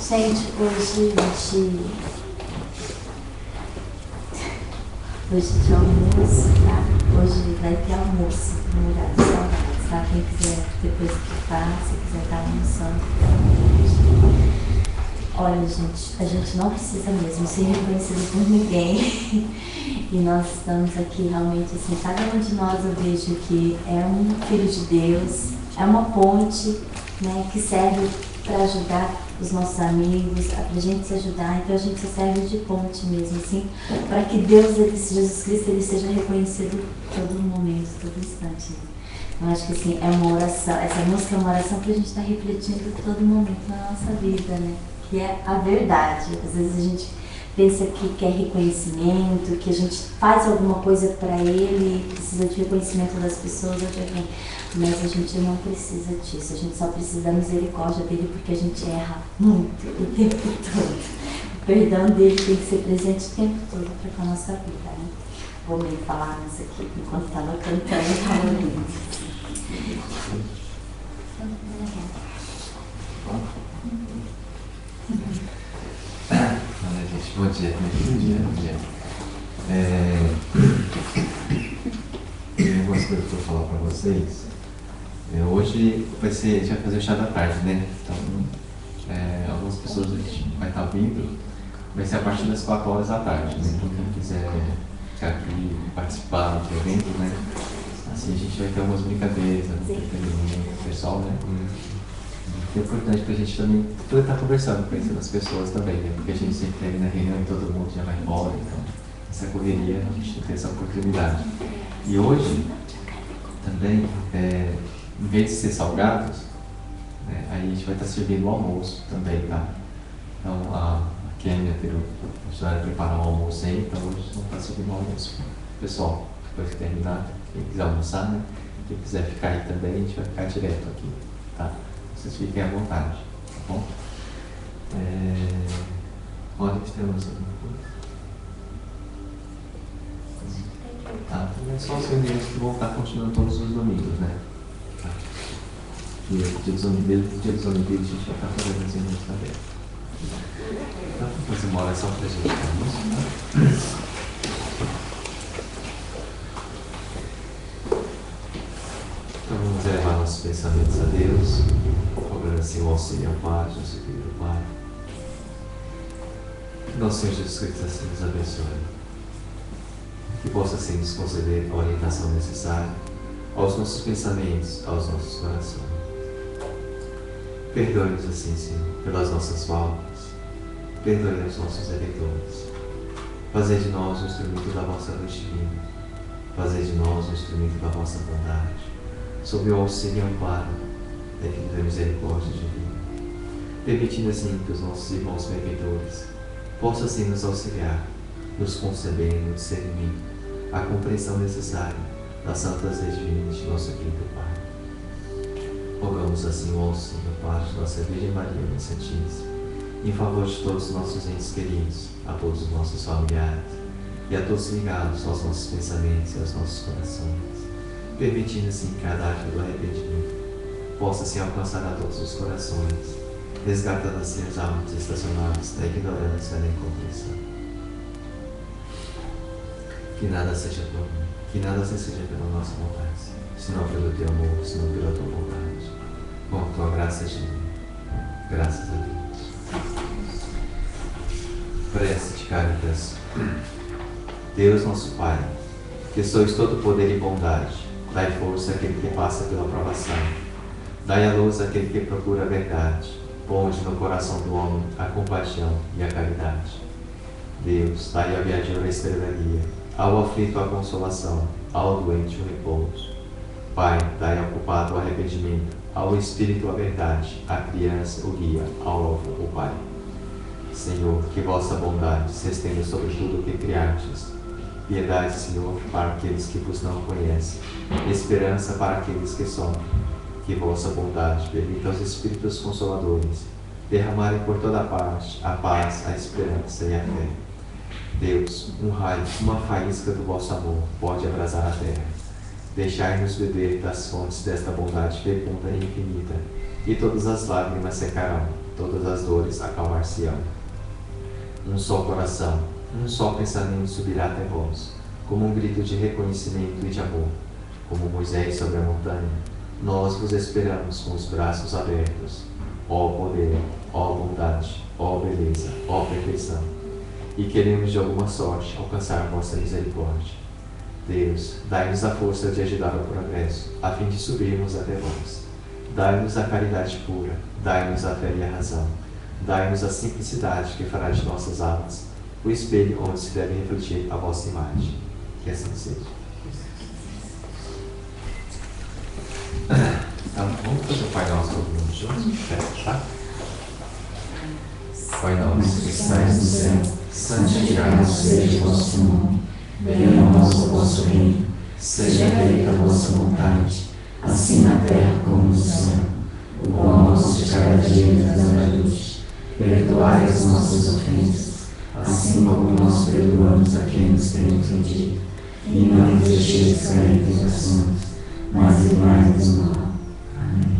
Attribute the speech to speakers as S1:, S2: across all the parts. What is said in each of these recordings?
S1: Gente, hoje de almoço, tá? Hoje vai ter almoço no lugar de saudades, tá? Quem quiser depois ficar, se quiser estar almoçando, olha, gente, a gente não precisa mesmo ser reconhecido por ninguém. E nós estamos aqui realmente, assim, cada um de nós eu vejo que é um filho de Deus, é uma ponte, né, que serve para ajudar os nossos amigos, para a gente se ajudar. Então a gente se serve de ponte mesmo, assim, para que Deus, Jesus Cristo, ele seja reconhecido todo momento, todo instante. Eu acho que assim, é uma oração, essa música é uma oração para a gente estar refletindo todo momento na nossa vida, né? Que é a verdade. Às vezes a gente pensa que quer reconhecimento, que a gente faz alguma coisa para ele, precisa de reconhecimento das pessoas, ou de alguém. Mas a gente não precisa disso, a gente só precisa da misericórdia dele, porque a gente erra muito o tempo todo. O perdão dele tem que ser presente o tempo todo para com a nossa vida, né? Vou meio falar nisso aqui, enquanto estava cantando, estava ouvindo.
S2: Olha, gente, bom dia. Tem algumas coisas que eu vou falar para vocês. Hoje vai fazer o chá da tarde, né? Então, algumas pessoas a gente vai estar vindo, vai ser a partir das 4 horas da tarde, né? Então, quem quiser ficar aqui, participar do evento, né? Assim, a gente vai ter algumas brincadeiras, entretenimento pessoal, né? É importante para a gente também poder estar conversando, conhecendo as pessoas também, né? Porque a gente sempre termina a reunião e todo mundo já vai embora, então essa correria, a gente tem essa oportunidade. E hoje, também, em vez de ser salgados, né, aí a gente vai estar servindo o almoço também, tá? Então, a Kênia vai preparar um almoço aí, então hoje vamos estar servindo o almoço. Pessoal, depois que terminar, quem quiser almoçar, né? Quem quiser ficar aí também, a gente vai ficar direto aqui, tá? Vocês fiquem à vontade, tá bom? Olha, temos alguma coisa? Tá, é só as reuniões que vão estar continuando todos os domingos, né? Tá. E mesmo dia dos Olimpíadas, a gente vai estar fazendo as reuniões também. Então, vamos fazer uma oração para a gente, tá? Então vamos elevar nossos pensamentos a Deus, rogando assim o auxílio ao Pai, nosso querido Pai. Que nosso Senhor Jesus Cristo assim nos abençoe. Que possa assim nos conceder a orientação necessária aos nossos pensamentos, aos nossos corações. Perdoe-nos assim, Senhor, pelas nossas faltas. Perdoe os nossos devedores. Fazei de nós um instrumento da vossa luz divina. Fazei de nós um instrumento da vossa bondade. Sob o auxílio e amparo da infinita misericórdia divina, permitindo assim que os nossos irmãos benfeitores possam assim nos auxiliar, nos concedendo o discernimento, a compreensão necessária das santas leis divinas de nosso querido Pai. Rogamos assim o auxílio e amparo de nossa Virgem Maria, Mãe Santíssima, em favor de todos os nossos entes queridos, a todos os nossos familiares e a todos ligados aos nossos pensamentos e aos nossos corações, permitindo assim que a dádiva do arrependimento possa assim alcançar a todos os corações, resgatando assim as almas estacionadas da ignorância e da incompreensão. Que nada seja pela nossa vontade, senão pelo teu amor, senão pela tua vontade. Com a tua graça divina. Graças a Deus. Prece de Caritas. Deus nosso Pai, que sois todo poder e bondade, dai força àquele que passa pela provação. Dai a luz àquele que procura a verdade. Ponde no coração do homem a compaixão e a caridade. Deus, dai ao viajero a estrela guia, ao aflito a consolação, ao doente o repouso. Pai, dai ao culpado o arrependimento, ao espírito a verdade, à criança o guia, ao alvo o Pai. Senhor, que vossa bondade se estenda sobre tudo o que criastes. Piedade, Senhor, para aqueles que vos não conhecem, esperança para aqueles que sofrem. Que vossa bondade permita aos Espíritos Consoladores derramarem por toda parte a paz, a esperança e a fé. Deus, um raio, uma faísca do vosso amor pode abrasar a terra. Deixai-nos beber das fontes desta bondade fecunda e infinita, e todas as lágrimas secarão, todas as dores acalmar-se-ão. Um só coração, um só pensamento subirá até vós, como um grito de reconhecimento e de amor, como Moisés sobre a montanha. Nós vos esperamos com os braços abertos, ó poder, ó bondade, ó beleza, ó perfeição, e queremos de alguma sorte alcançar vossa misericórdia. Deus, dai-nos a força de ajudar ao progresso, a fim de subirmos até vós. Dai-nos a caridade pura, dai-nos a fé e a razão, dai-nos a simplicidade que fará de nossas almas o espelho onde se deve refletir a vossa imagem. Que assim seja. Então, vamos fazer o Pai Nosso todo mundo juntos? Tá? Pai Nosso que estais no céu, santificado seja o vosso nome. Venha a nós o vosso reino. Seja feita a vossa vontade, assim na terra como no céu. O pão nosso de cada dia nos dai hoje. Perdoai as nossas ofensas, assim como nós perdoamos a quem nos tem ofendido. E não nos deixeis cair em tentações, mas livrai-nos do mal. Amém.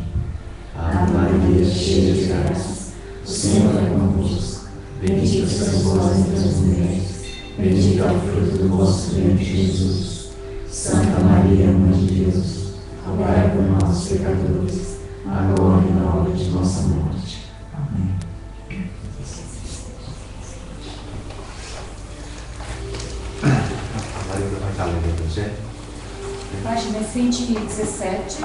S2: Ave Maria, cheia de graça, o Senhor é convosco. Bendita sois vós entre as mulheres, bendito é o fruto do vosso ventre, Jesus. Santa Maria, Mãe de Deus, rogai por nós, pecadores, agora e na hora de nossa morte. Amém. A Maria vai estar lendo o Evangelho.
S3: Página 117.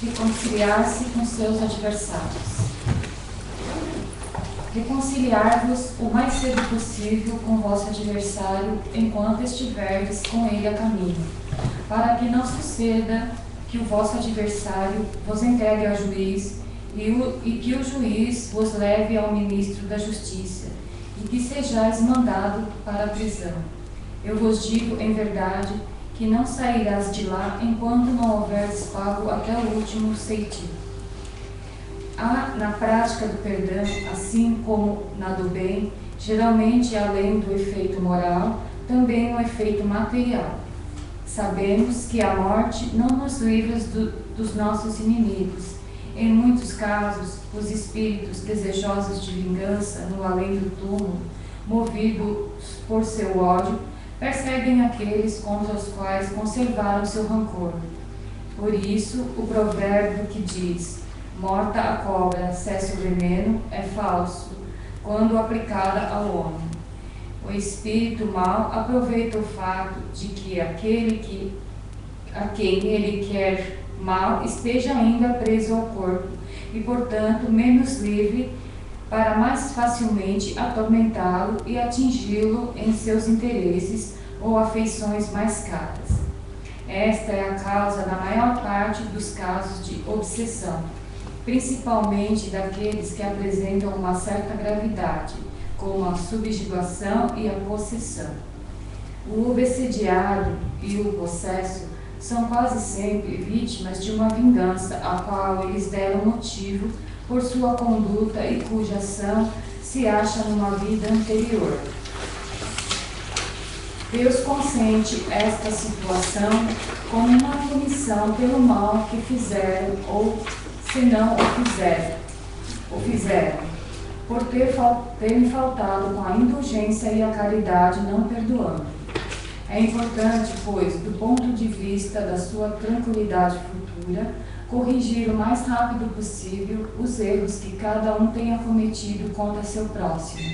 S3: Reconciliar-se com seus adversários. Reconciliar-vos o mais cedo possível com o vosso adversário enquanto estiverdes com ele a caminho, para que não suceda que o vosso adversário vos entregue ao juiz e que o juiz vos leve ao ministro da justiça e que sejais mandado para a prisão. Eu vos digo em verdade que não sairás de lá enquanto não houveres pago até o último ceitil. Há na prática do perdão, assim como na do bem, geralmente além do efeito moral, também um efeito material. Sabemos que a morte não nos livra dos nossos inimigos. Em muitos casos, os espíritos desejosos de vingança no além do túmulo, movidos por seu ódio, perseguem aqueles contra os quais conservaram seu rancor. Por isso, o provérbio que diz: morta a cobra, cessa o veneno, é falso, quando aplicada ao homem. O espírito mau aproveita o fato de que aquele a quem ele quer mal esteja ainda preso ao corpo e, portanto, menos livre para mais facilmente atormentá-lo e atingi-lo em seus interesses ou afeições mais caras. Esta é a causa da maior parte dos casos de obsessão, principalmente daqueles que apresentam uma certa gravidade, como a subjugação e a possessão. O obsediado e o possesso são quase sempre vítimas de uma vingança a qual eles deram motivo por sua conduta e cuja ação se acha numa vida anterior. Deus consente esta situação como uma punição pelo mal que fizeram ou se não o fizeram, por terem faltado com a indulgência e a caridade, não perdoando. É importante, pois, do ponto de vista da sua tranquilidade futura, corrigir o mais rápido possível os erros que cada um tenha cometido contra seu próximo,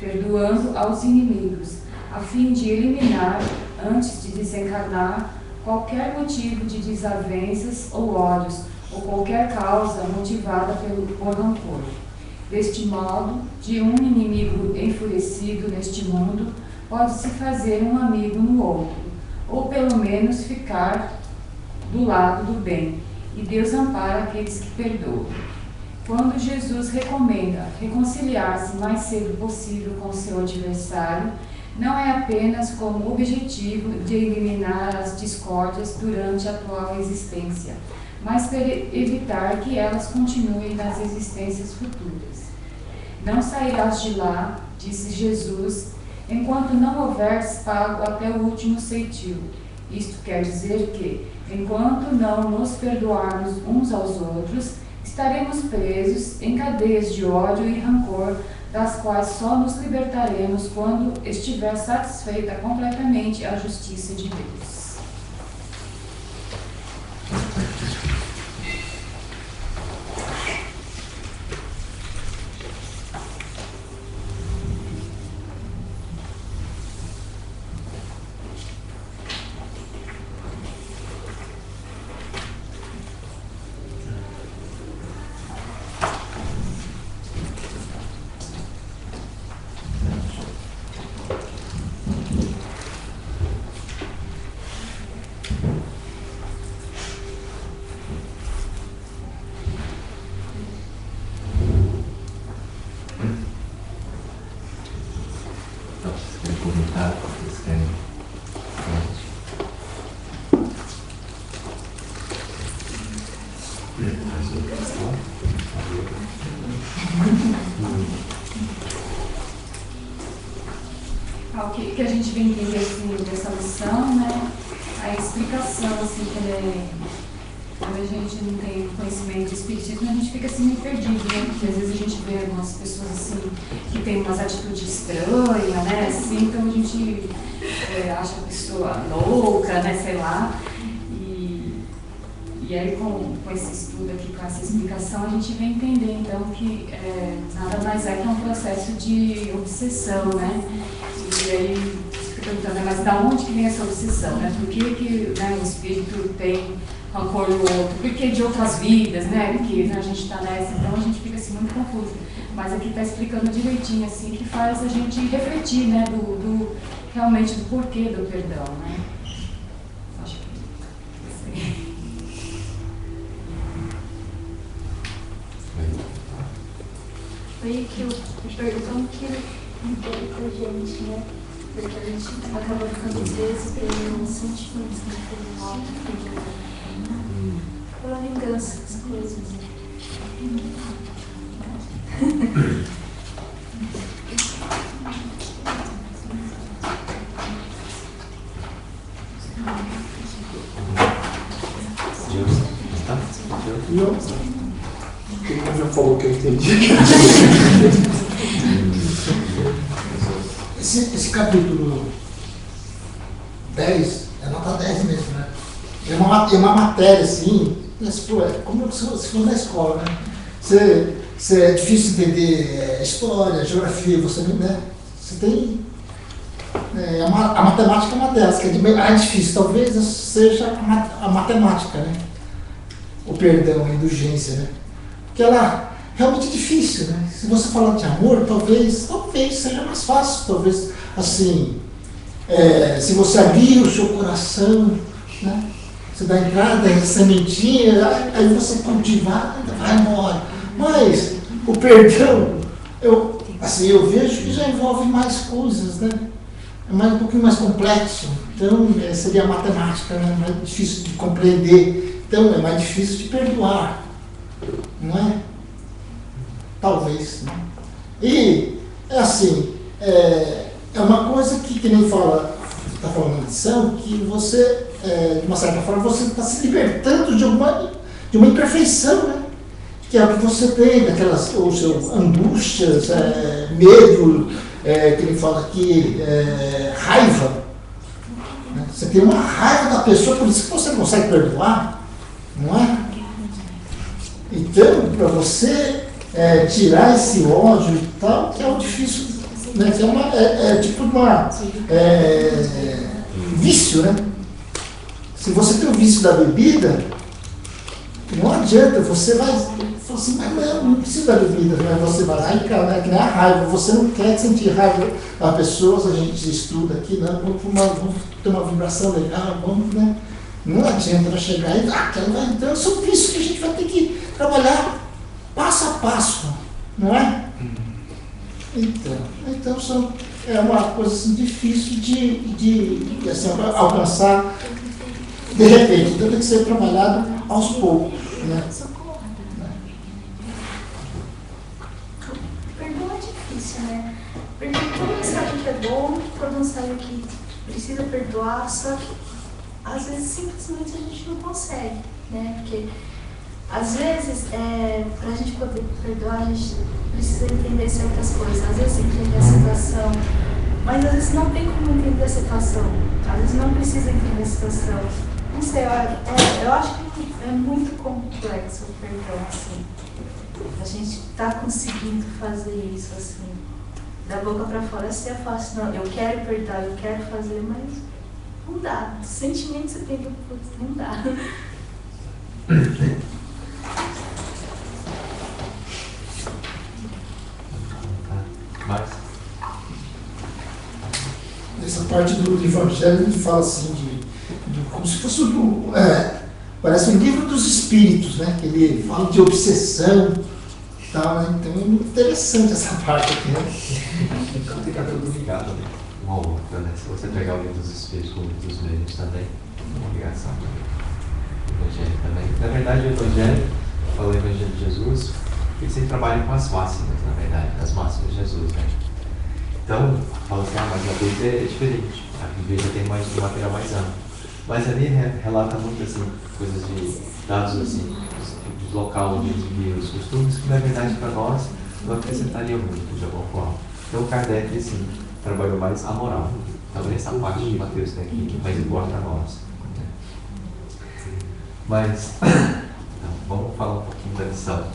S3: perdoando aos inimigos, a fim de eliminar, antes de desencarnar, qualquer motivo de desavenças ou ódios, ou qualquer causa motivada por rancor. Deste modo, de um inimigo enfurecido neste mundo, pode-se fazer um amigo no outro, ou pelo menos ficar do lado do bem, e Deus ampara aqueles que perdoam. Quando Jesus recomenda reconciliar-se o mais cedo possível com seu adversário, não é apenas com o objetivo de eliminar as discórdias durante a atual existência, mas para evitar que elas continuem nas existências futuras. não sairás de lá, disse Jesus, enquanto não houveres pago até o último ceitil. Isto quer dizer que, enquanto não nos perdoarmos uns aos outros, estaremos presos em cadeias de ódio e rancor, das quais só nos libertaremos quando estiver satisfeita completamente a justiça de Deus. O que a gente vem entender assim, dessa lição, né? A explicação, assim, quando a gente não tem conhecimento de espiritismo, a gente fica assim meio perdido, né? Porque às vezes a gente vê algumas pessoas assim que tem umas atitudes estranhas, né? Assim, então a gente acha a pessoa louca, né? Sei lá. E aí com esse estudo aqui, com essa explicação, a gente vem entender então que nada mais é que um processo de obsessão, né? E aí fica perguntando, mas da onde que vem essa obsessão, né? Por que né, o espírito tem rancor no outro? Por que de outras vidas, né? Porque a gente está nessa, então a gente fica assim muito confuso. Mas aqui está explicando direitinho, assim, que faz a gente refletir, né? Realmente do porquê do perdão, né? Acho que assim.
S4: Foi que o perdão que ele impõe pra gente, né? Porque a gente acaba ficando preso pelos sentimentos, né? Pelo ódio, pela vingança das coisas.
S5: Ele já falou que eu entendi. Esse capítulo 10 é nota 10 mesmo, né? É uma matéria assim, como se fosse na escola, né? É difícil entender história, geografia, você tem. A matemática é uma delas, que é difícil, talvez seja a matemática, né? O perdão, a indulgência, né? Porque ela realmente é difícil, né? Se você falar de amor, talvez seja mais fácil, talvez, assim, se você abrir o seu coração, né? Você dá entrada em sementinha, aí você cultivar, vai embora. Mas o perdão, eu vejo que já envolve mais coisas, né? É um pouquinho mais complexo, então seria a matemática, né? Mais difícil de compreender, então é mais difícil de perdoar, não é? Talvez, né? E é assim, é uma coisa que nem está falando na lição, que você, de uma certa forma, você está se libertando de uma imperfeição, né? Que é o que você tem, daquelas angústias, medo, que ele fala aqui, raiva. Né? Você tem uma raiva da pessoa, por isso que você não consegue perdoar, não é? Então, para você tirar esse ódio e tal, que é o difícil, né? Que é tipo uma vício, né? Se você tem o vício da bebida, não adianta, você vai falar assim, mas não precisa da bebida, né? Você vai lá e né? Que nem a raiva, você não quer sentir raiva das pessoas, a gente estuda aqui, né? Vamos ter uma vibração legal, vamos, né? Não adianta ela chegar e então são vícios que a gente vai ter que trabalhar passo a passo, não é? Então é uma coisa assim, difícil de assim, alcançar de repente, então tem que ser trabalhado aos poucos, né?
S4: Perdão é Ou quando sai que precisa perdoar, só que às vezes simplesmente a gente não consegue, né? Porque às vezes, para a gente poder perdoar, a gente precisa entender certas coisas. Às vezes entender a situação, mas às vezes não tem como entender a situação. Às vezes não precisa entender a situação. Não sei, eu acho que é muito complexo o perdão, assim. A gente está conseguindo fazer isso, assim, da boca para fora. Assim é fácil, não, eu quero perdoar, eu quero fazer, mas não dá. O sentimento você tem que, putz, não dá.
S2: Mas
S5: Nessa parte do Evangelho, ele fala assim, como se fosse parece um livro dos espíritos, né? Que ele fala de obsessão e tal, né? Então é muito interessante essa parte aqui, né?
S2: então fica tudo ligado, né? Um ao outro, né? Se você pegar o livro dos espíritos com o livro dos médiuns também, tem uma ligação. O Evangelho também. Na verdade, o Evangelho, fala o Evangelho de Jesus, ele sempre trabalha com as máximas, na verdade, as máximas de Jesus, né? Então, fala assim, mas a Bíblia é diferente. A Bíblia já tem um material mais amplo. Mas ali relata muito, assim, coisas de dados, assim, do local onde eles viviam, os costumes, que na verdade para nós não acrescentariam muito, de alguma forma. Então, Kardec, assim, trabalhou mais a moral. Então, essa parte de Mateus tem aqui, que mais importa a nós. Mas, então, vamos falar um pouquinho da lição.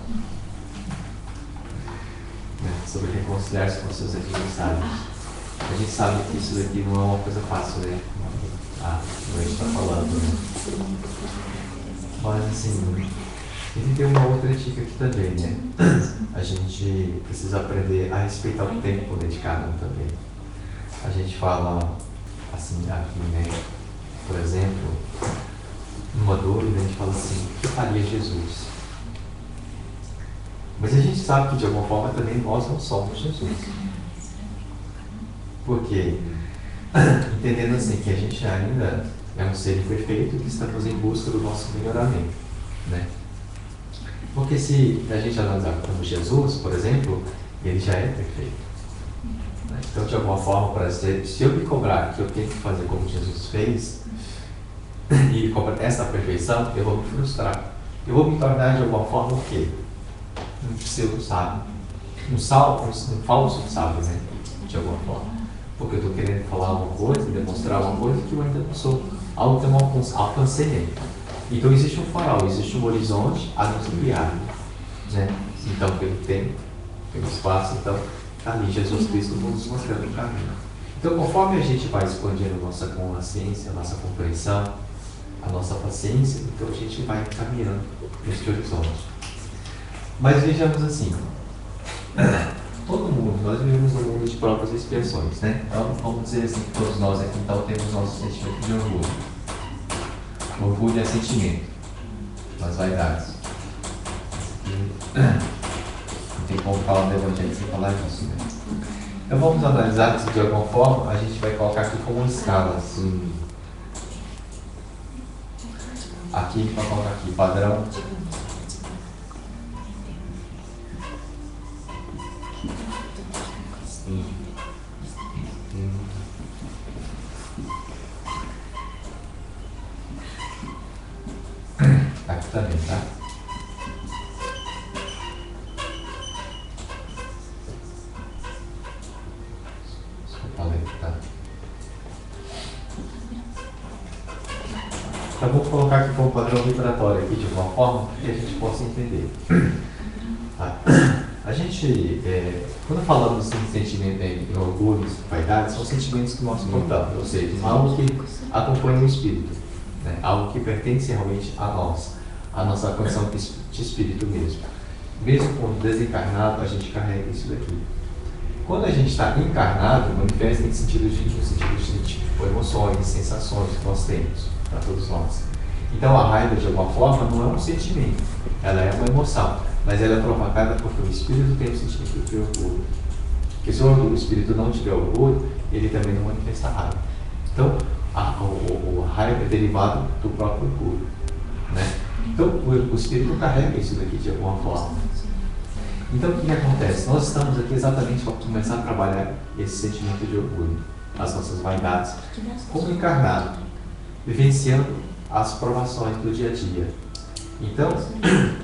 S2: Sobre reconciliar-se com seus adversários. A gente sabe que isso daqui não é uma coisa fácil, né? Como a gente está falando, né? Mas, assim, ele tem uma outra dica aqui também, né? A gente precisa aprender a respeitar o tempo dedicado também. A gente fala, assim, aqui, né? Por exemplo, numa dúvida, a gente fala assim, o que faria Jesus? Mas a gente sabe que, de alguma forma, também nós não somos Jesus. Por quê? Entendendo assim, que a gente ainda é um ser imperfeito que estamos em busca do nosso melhoramento, né? Porque se a gente analisar como Jesus, por exemplo, ele já é perfeito. Né? Então, de alguma forma, para dizer, se eu me cobrar que eu tenho que fazer como Jesus fez, e cobrar essa perfeição, eu vou me frustrar. Eu vou me tornar, de alguma forma, o quê? Um pseudo sábio, um falso sábio, né? De alguma forma, porque eu estou querendo falar uma coisa, demonstrar uma coisa que eu ainda não sou, algo que eu não alcancei ainda. Então existe um farol, existe um horizonte a nos guiar, né? Então pelo tempo, pelo espaço, então ali Jesus Cristo nos mostrando o caminho. Então conforme a gente vai expandindo a nossa consciência, a nossa compreensão, a nossa paciência, então a gente vai caminhando neste horizonte. Mas vejamos assim, todo mundo, nós vivemos num mundo de provas e expiações, né? Então, vamos dizer assim, que todos nós aqui então temos nosso sentimento de orgulho. Orgulho é sentimento, nas vaidades. Não tem como falar do Evangelho sem falar disso, né? Então vamos analisar se de alguma forma a gente vai colocar aqui como escalas. Aqui, para colocar aqui, padrão. Aqui também, tá? Desculpa ler, tá? Então vou colocar aqui como padrão vibratório aqui de uma forma que a gente possa entender. Tá? A gente, quando falamos de sentimento de orgulho, vaidade, são sentimentos que nós portamos, ou seja, algo que acompanha o espírito, né? Algo que pertence realmente a nós, a nossa condição de espírito mesmo. Mesmo quando desencarnado, a gente carrega isso daqui. Quando a gente está encarnado, manifesta no sentido de tipo, emoções, sensações que nós temos, para todos nós. Então a raiva, de alguma forma, não é um sentimento, ela é uma emoção. Mas ela é provocada porque o espírito tem o sentimento de orgulho. Porque se o espírito não tiver orgulho, ele também não manifesta raiva. Então, a raiva é derivado do próprio orgulho, né? Então, o espírito carrega isso daqui de alguma forma. Então, o que acontece? Nós estamos aqui exatamente para começar a trabalhar esse sentimento de orgulho, as nossas vaidades, como encarnado, vivenciando as provações do dia a dia. Então,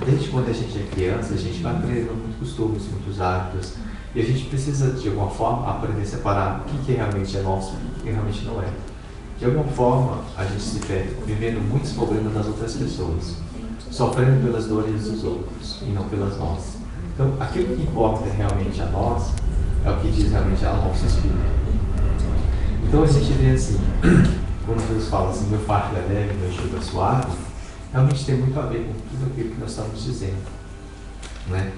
S2: desde quando a gente é criança, a gente vai aprendendo muitos costumes, muitos hábitos, e a gente precisa, de alguma forma, aprender a separar o que realmente é nosso e o que realmente não é. De alguma forma, a gente se perde vivendo muitos problemas das outras pessoas, sofrendo pelas dores dos outros e não pelas nossas. Então, aquilo que importa realmente a nós é o que diz realmente ao nosso espírito. Então, a gente vê assim, quando Jesus fala assim, meu fardo é leve, meu jugo é suave, realmente tem muito a ver com tudo aquilo que nós estamos dizendo, né?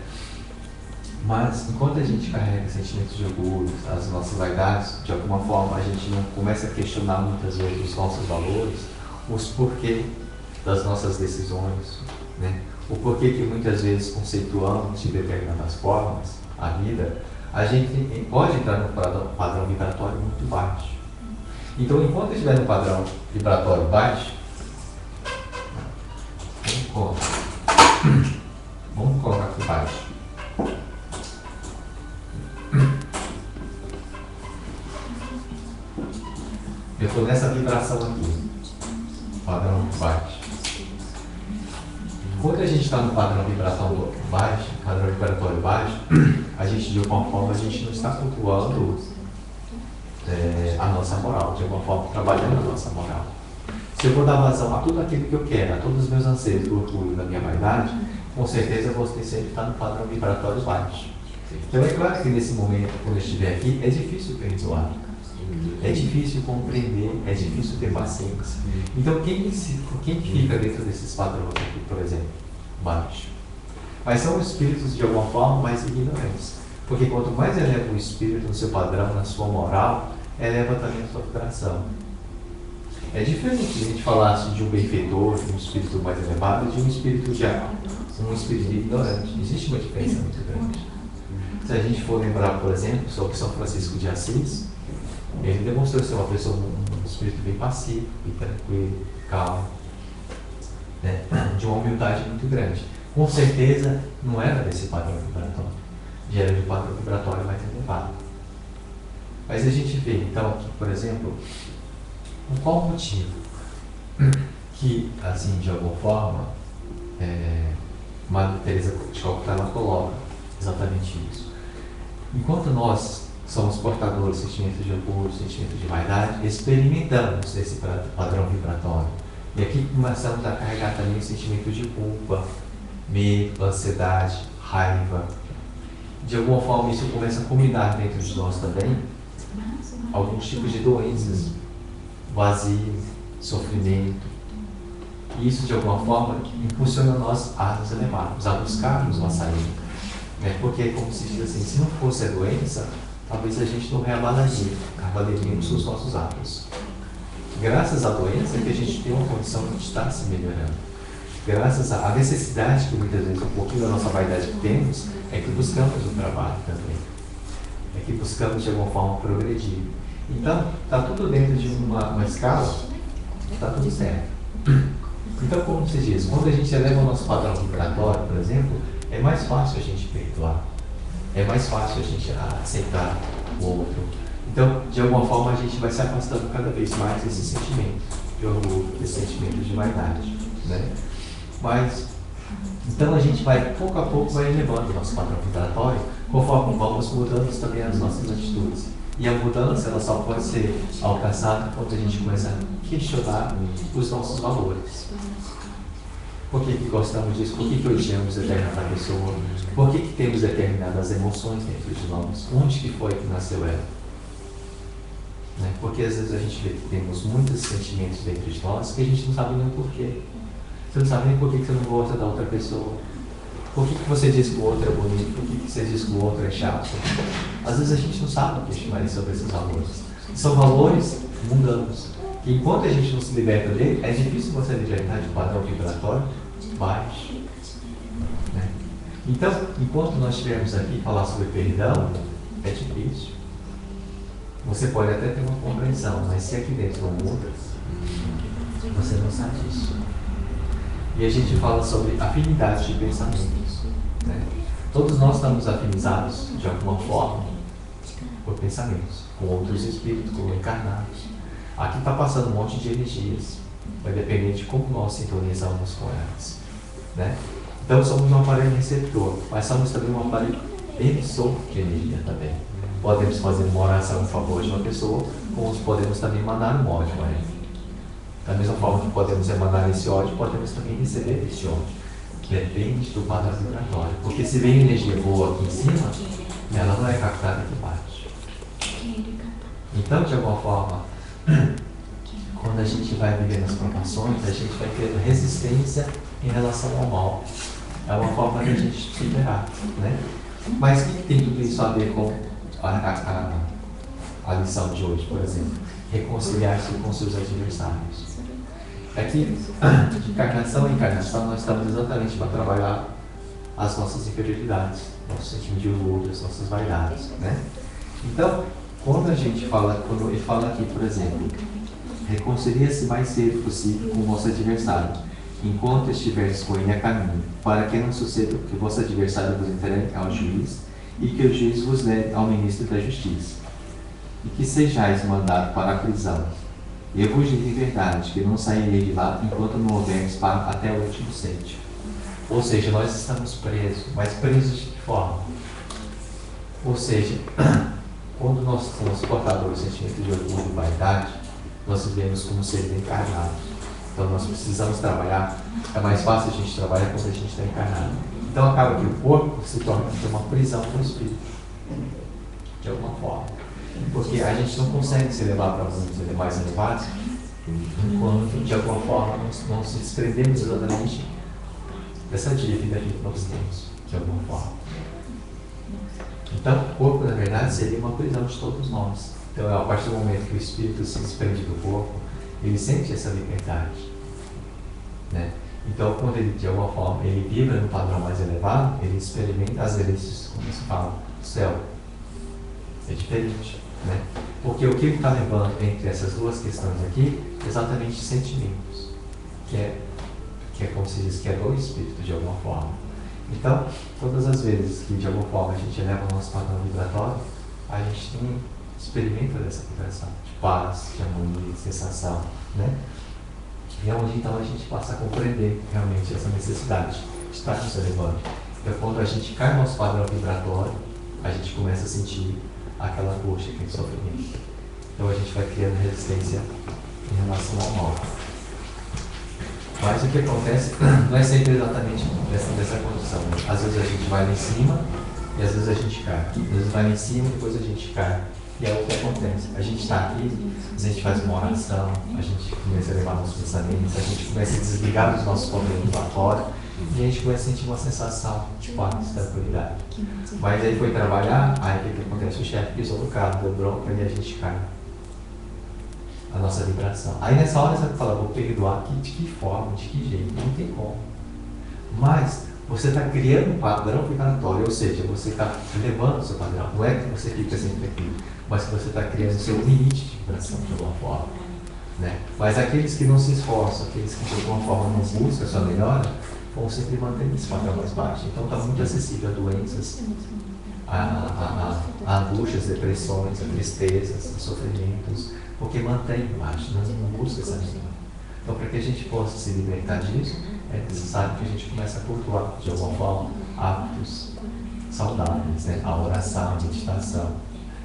S2: Mas, enquanto a gente carrega sentimentos de orgulho, as nossas vaidades, de alguma forma a gente não começa a questionar muitas vezes os nossos valores, os porquê das nossas decisões, né? O porquê que muitas vezes conceituamos de determinadas formas a vida, a gente pode entrar num padrão vibratório muito baixo. Então, enquanto estiver no padrão vibratório baixo, vamos colocar aqui baixo. Eu estou nessa vibração aqui, padrão baixo. Quando a gente está no padrão vibratório baixo, a gente, de alguma forma, a gente não está cultuando a nossa moral, de alguma forma, trabalhando a nossa moral. Se eu vou dar vazão a tudo aquilo que eu quero, a todos os meus anseios, do orgulho, da minha vaidade, com certeza eu vou sempre estar no padrão vibratório baixo. Então é claro que nesse momento, quando eu estiver aqui, é difícil perdoar. É difícil compreender, é difícil ter paciência. Então, quem fica dentro desses padrões aqui, por exemplo, baixo? Mas são espíritos, de alguma forma, mais ignorantes. Porque quanto mais eleva o espírito no seu padrão, na sua moral, eleva também a sua vibração. É diferente a gente falasse de um benfeitor, de um espírito mais elevado, de um espírito um espírito ignorante. Existe uma diferença muito grande. Se a gente for lembrar, por exemplo, sobre São Francisco de Assis, ele demonstrou ser uma pessoa, um espírito bem pacífico, bem tranquilo, calmo, né? De uma humildade muito grande. Com certeza não era desse padrão vibratório, já era de um padrão vibratório mais elevado. Mas a gente vê, então, que, por exemplo, por qual motivo que, assim, de alguma forma, Madre Teresa de Calcutá coloca exatamente isso. Enquanto nós somos portadores de sentimentos de orgulho, sentimentos de vaidade, experimentamos esse padrão vibratório. E aqui começamos a carregar também o sentimento de culpa, medo, ansiedade, raiva. De alguma forma isso começa a combinar dentro de nós também alguns tipos de doenças, vazio, sofrimento. E isso de alguma forma impulsiona nós a nos elevarmos, a buscarmos uma saída. Porque, como se diz assim, se não fosse a doença, talvez a gente não reavaliaríamos os nossos atos. Graças à doença é que a gente tem uma condição de estar se melhorando. Graças à necessidade que muitas vezes um pouquinho da nossa vaidade que temos, é que buscamos o trabalho também. É que buscamos de alguma forma progredir. Então, está tudo dentro de uma escala, está tudo certo. Então, como se diz, quando a gente eleva o nosso padrão vibratório, por exemplo, é mais fácil a gente perdoar. É mais fácil a gente aceitar o outro. Então, de alguma forma, a gente vai se afastando cada vez mais desse sentimento de orgulho, desse sentimento de vaidade, né? Mas, então a gente vai, pouco a pouco, vai elevando o nosso padrão vibratório, conforme vamos mudando também as nossas atitudes. E a mudança, ela só pode ser alcançada quando a gente começa a questionar os nossos valores. Por que gostamos disso? Por que odiamos determinada pessoa? Por que temos determinadas emoções dentro de nós? Onde que foi que nasceu ela? Porque às vezes a gente vê que temos muitos sentimentos dentro de nós que a gente não sabe nem o porquê. Você não sabe nem por que você não gosta da outra pessoa. Por que você diz que o outro é bonito? Por que você diz que o outro é chato? Às vezes a gente não sabe questionar sobre esses valores. São valores mundanos. Que enquanto a gente não se liberta dele, é difícil você libertar de um padrão vibratório baixo. Então, enquanto nós estivermos aqui falar sobre perdão, é difícil. Você pode até ter uma compreensão, mas se aqui dentro não muda, você não sabe disso. E a gente fala sobre afinidade de pensamentos.
S6: Todos nós estamos afinizados, de alguma forma, por pensamentos, com outros espíritos, com encarnados. Aqui está passando um monte de energias, vai depender de como nós sintonizamos com elas, né? Então somos um aparelho receptor, mas somos também um aparelho emissor de energia também. Podemos fazer uma oração em favor de uma pessoa, como podemos também mandar um ódio a ela. Da mesma forma que podemos emanar esse ódio, podemos também receber esse ódio. Depende do padrão vibratório. Porque se vem energia boa aqui em cima, ela não é captada aqui embaixo. Então, de alguma forma, quando a gente vai vivendo as provações, a gente vai criando resistência em relação ao mal. É uma forma de a gente superar, né? Mas o que tem tudo isso a ver com a lição de hoje, por exemplo? Reconciliar-se com seus adversários. Aqui, de encarnação em encarnação, nós estamos exatamente para trabalhar as nossas inferioridades, nosso sentimento de orgulho, as nossas vaidades, né? Então, quando a gente fala, quando ele fala aqui, por exemplo, reconcilia-se mais cedo possível com o vosso adversário, enquanto estiveres com ele a caminho, para que não suceda que o vosso adversário vos entregue ao juiz e que o juiz vos leve ao ministro da justiça, e que sejais mandado para a prisão. Eu vos digo em verdade que não sairei de lá enquanto não houverdes até o último cêntimo. Ou seja, nós estamos presos, mas presos de que forma? Ou seja, quando nós somos portadores do sentimento de orgulho e vaidade, nós vivemos como seres encarnados. Então nós precisamos trabalhar, é mais fácil a gente trabalhar quando a gente está encarnado. Então acaba que o corpo se torna uma prisão para o espírito, de alguma forma. Porque a gente não consegue se levar para mundos mais elevados enquanto de alguma forma não se desprendemos exatamente dessa dívida que nós temos, de alguma forma. Então o corpo, na verdade, seria uma prisão de todos nós. Então a partir do momento que o espírito se desprende do corpo, ele sente essa liberdade, né? Então quando ele, de alguma forma, ele vibra no padrão mais elevado, ele experimenta as delícias, como se fala, do céu. É diferente, né? Porque o que ele está levando entre essas duas questões aqui, é exatamente sentimentos, que é como se diz, que é do espírito, de alguma forma. Então, todas as vezes que de alguma forma a gente eleva o nosso padrão vibratório, a gente tem experimenta dessa vibração de paz, de harmonia, de sensação, né? E é onde então a gente passa a compreender realmente essa necessidade de estar nos elevando. Então, quando a gente cai no nosso padrão vibratório, a gente começa a sentir aquela angústia, aquele sofrimento. Então a gente vai criando resistência em relação ao mal. Mas o que acontece não é sempre exatamente dessa condição, né? Às vezes a gente vai lá em cima e às vezes a gente cai. Às vezes vai lá em cima e depois a gente cai. E é o que acontece. A gente está aqui, a gente faz uma oração, a gente começa a levar nossos pensamentos, a gente começa a desligar dos nossos problemas lá fora e a gente começa a sentir uma sensação de paz, de tranquilidade. Mas aí foi trabalhar, aí o que acontece? O chefe pisou no carro, deu bronca e a gente cai. A nossa vibração. Aí nessa hora você fala, vou perdoar de que forma, de que jeito? Não tem como. Mas você está criando um padrão vibratório, ou seja, você está elevando o seu padrão. Não é que você fica sempre aqui, mas que você está criando o seu limite de vibração de alguma forma, né? Mas aqueles que não se esforçam, aqueles que de alguma forma não buscam a sua melhora, vão sempre manter esse padrão mais baixo. Então está muito acessível a doenças, a angústias, depressões, a tristezas, a sofrimentos, porque mantém baixo, não busca essa melhora. Então, para que a gente possa se libertar disso, é necessário que a gente comece a cultuar, de alguma forma, hábitos saudáveis, né? A oração, a meditação,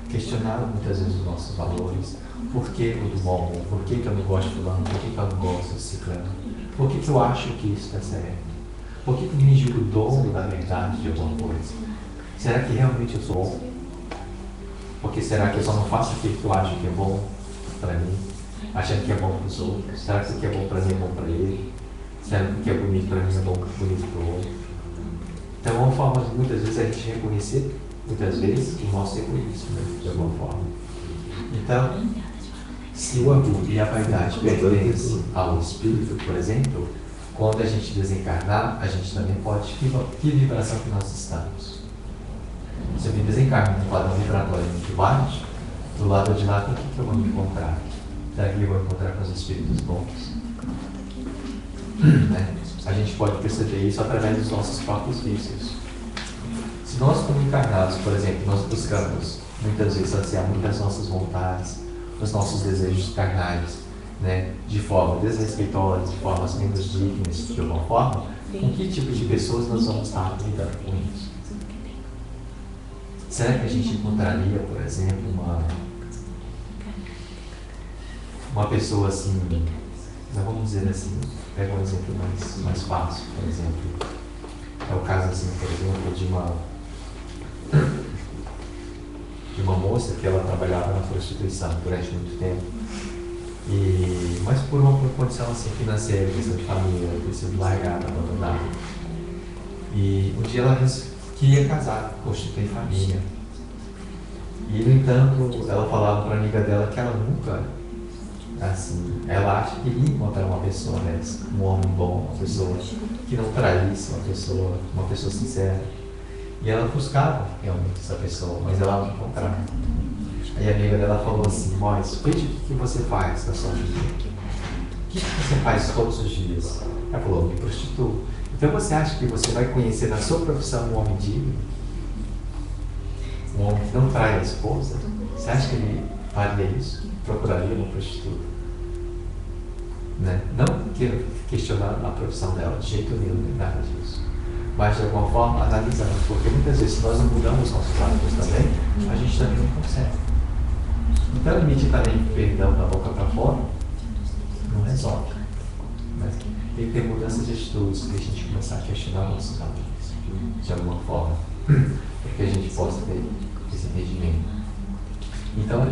S6: questionar muitas vezes os nossos valores, por que o do bom, por que eu não gosto de fulano, por que eu não gosto de ciclano, por que eu acho que isso está certo, por que eu me julgo dono da verdade de alguma coisa, será que realmente eu sou bom? Porque será que eu só não faço aquilo que eu acho que é bom para mim, achando que é bom para os outros? Será que isso que é bom para mim é bom para ele? Será que o que é bonito para mim é bom bonito para o outro? Então é uma forma de muitas vezes a gente reconhecer, muitas vezes, o nosso egoísmo, né? De alguma forma. Então, se o orgulho e a vaidade pertencem ao espírito, por exemplo, quando a gente desencarnar, a gente também pode, que vibração que nós estamos? Se eu me desencarno no padrão vibratório muito baixo, do lado de lá, com o que eu vou me encontrar? Será que eu vou encontrar com os espíritos bons? Né? A gente pode perceber isso através dos nossos próprios vícios. Se nós, como encarnados, por exemplo, nós buscamos muitas vezes saciar muitas nossas vontades, os nossos desejos carnais, né, de forma desrespeitosa, de formas menos dignas, de alguma forma, com que tipo de pessoas nós vamos estar lidando com isso? Será que a gente encontraria, por exemplo, uma pessoa assim, vamos dizer assim, pega um exemplo mais fácil, por exemplo, é o caso assim, por exemplo, de uma moça que ela trabalhava na prostituição durante muito tempo, mas por uma condição assim, financeira, questão de família, ter sido largada, abandonada. E um dia ela queria casar, constituir família. E, no entanto, ela falava para a amiga dela que ela nunca, assim, ela acha que iria encontrar uma pessoa dessa, um homem bom, uma pessoa que não traísse, uma pessoa sincera. E ela buscava realmente essa pessoa, mas ela não encontrava. Aí a amiga dela falou assim: Mois, veja o que você faz na sua vida. O que você faz todos os dias? Ela falou: me prostituo. Então você acha que você vai conhecer na sua profissão um homem digno? Um homem que não trai a esposa? Você acha que ele faria isso? Procuraria uma prostituta? Né? Não quero questionar a profissão dela, de jeito nenhum, nem nada disso. Mas de alguma forma analisando, porque muitas vezes se nós não mudamos nossos hábitos também, a gente também não consegue. Então emitir também perdão da boca para fora não resolve. Mas tem que ter mudança de atitudes, que a gente começar a questionar nossos hábitos de alguma forma, para que a gente possa ter esse entendimento. Então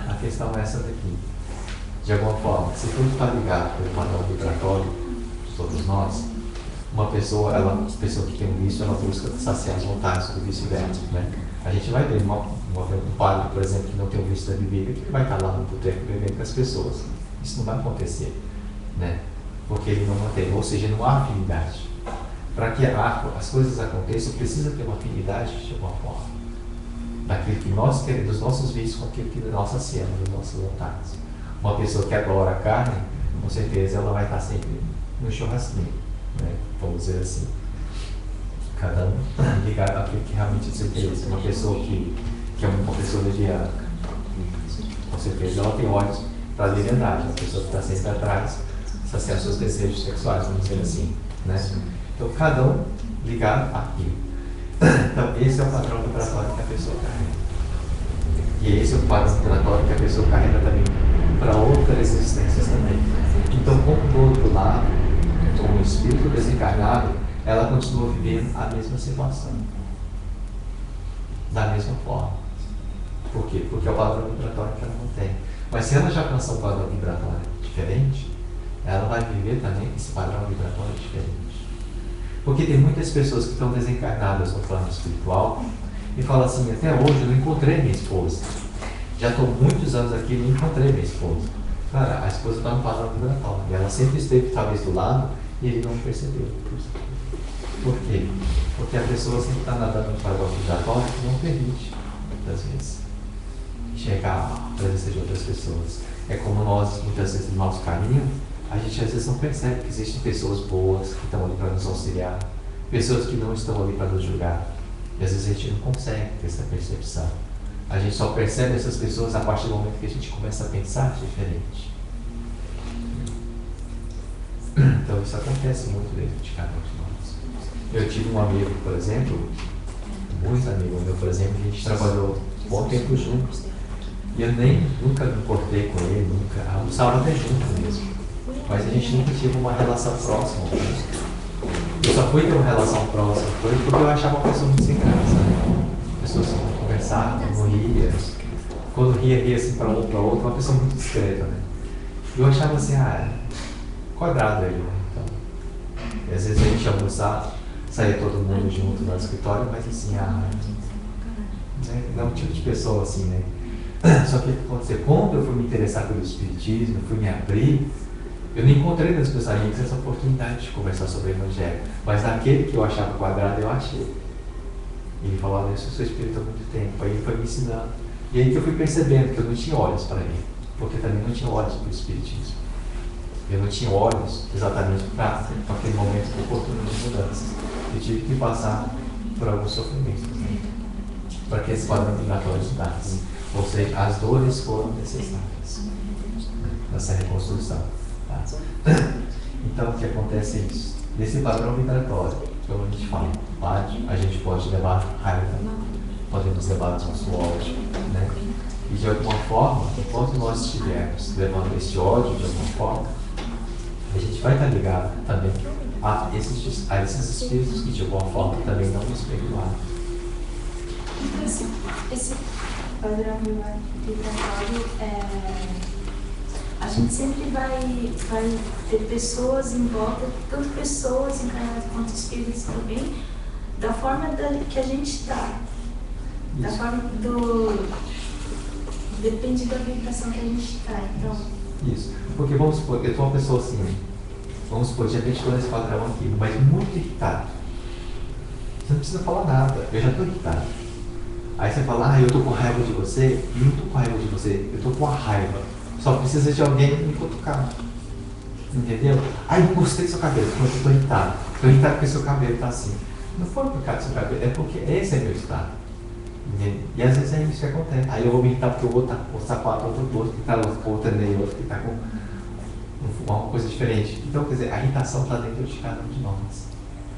S6: a questão é essa daqui. De alguma forma, se tudo está ligado pelo padrão vibratório de todos nós, uma pessoa que tem um vício, ela busca saciar as vontades do vice-versa, né? A gente vai ver um padre, por exemplo, que não tem o vício da bebida, que vai estar lá no boteco bebendo com as pessoas. Isso não vai acontecer, né? Porque ele não mantém, ou seja, não há afinidade. Para que as coisas aconteçam, precisa ter uma afinidade de alguma forma. Daquilo que nós queremos, dos nossos vícios com aquilo que nós saciamos, das nossas vontades. Uma pessoa que adora a carne, com certeza ela vai estar sempre no churrasquinho, né? Vamos dizer assim. Cada um ligado àquilo que realmente se interessa. Uma pessoa que é uma pessoa leviana, com certeza ela tem olhos para a leviandade. Uma pessoa que está sempre atrás, saciar seus desejos sexuais, vamos dizer assim, né? Então, cada um ligado àquilo. Então, esse é o padrão vibratório que a pessoa carrega. E esse é o padrão vibratório que a pessoa carrega também para outras existências também. Então, como do outro lado, como o espírito desencarnado, ela continua vivendo a mesma situação. Da mesma forma. Por quê? Porque é o padrão vibratório que ela não tem. Mas se ela já alcançar um padrão vibratório diferente, ela vai viver também esse padrão vibratório diferente. Porque tem muitas pessoas que estão desencarnadas no plano espiritual e falam assim: até hoje eu não encontrei minha esposa. Já estou muitos anos aqui e não encontrei minha esposa. Cara, a esposa está no padrão vibratório. E ela sempre esteve talvez do lado e ele não percebeu. Por quê? Porque a pessoa sempre está nadando no padrão vibratório que não permite, muitas vezes, enxergar a presença de outras pessoas. É como nós, muitas vezes, no nosso caminho, a gente às vezes não percebe que existem pessoas boas que estão ali para nos auxiliar, pessoas que não estão ali para nos julgar. E às vezes a gente não consegue ter essa percepção. A gente só percebe essas pessoas a partir do momento que a gente começa a pensar diferente. Então isso acontece muito dentro de cada um de nós. Eu tive um amigo, por exemplo, muito amigo meu, por exemplo, a gente trabalhou um bom tempo juntos. E eu nunca me importei com ele, nunca, almoçava até junto mesmo. Mas a gente nunca teve uma relação próxima. Eu só fui ter uma relação próxima, foi porque eu achava uma pessoa muito sem graça. Pessoas que conversavam, não ria. Quando ria assim para um para outro, uma pessoa muito discreta, né? E eu achava assim, quadrado ele, né? Então, e às vezes a gente ia almoçar, saía todo mundo junto no escritório, mas assim, não é um tipo de pessoa assim, né? Só que aconteceu, quando eu fui me interessar pelo espiritismo, fui me abrir, eu não encontrei nas meus amigos essa oportunidade de conversar sobre o Evangelho. Mas naquele que eu achava quadrado, eu achei. E ele falou: olha, eu sou espírita há muito tempo. Aí ele foi me ensinando. E aí que eu fui percebendo que eu não tinha olhos para ele. Porque também não tinha olhos para o espiritismo. Eu não tinha olhos exatamente para aquele momento oportuno de mudança. Eu tive que passar por alguns sofrimentos. Né? para que esse padrão vibratório mudasse. Ou seja, as dores foram necessárias nessa reconstrução. Tá? Então, o que acontece é isso. Nesse padrão vibratório, como a gente fala, a gente pode levar raiva, podemos levar o nosso ódio, né? E de alguma forma, enquanto nós estivermos levando esse ódio de alguma forma, a gente vai estar ligado também a esses espíritos que de alguma forma também não nos perdoaram.
S4: Então, esse padrão vibratório, a gente sempre vai ter pessoas em volta, tanto pessoas encarnadas quanto espíritos também, da forma que a gente está. Da forma depende da vibração que a gente está. Então.
S6: Isso. Porque vamos supor, eu sou uma pessoa assim, vamos supor, de repente estou nesse padrão aqui, mas muito irritado. Você não precisa falar nada, eu já estou irritado. Aí você fala, eu estou com raiva de você, e não estou com raiva de você, eu estou com a raiva. Só precisa de alguém me cutucar. Entendeu? Não gostei do seu cabelo, eu estou irritado. Estou irritado porque seu cabelo está assim. Não foi por causa do seu cabelo, é porque esse é meu estado. Entendeu? E às vezes é isso que acontece. Aí eu vou me irritar porque o outro está com o sapato outro que está outro meio, outro que está com uma coisa diferente. Então, quer dizer, a irritação está dentro de cada um de nós.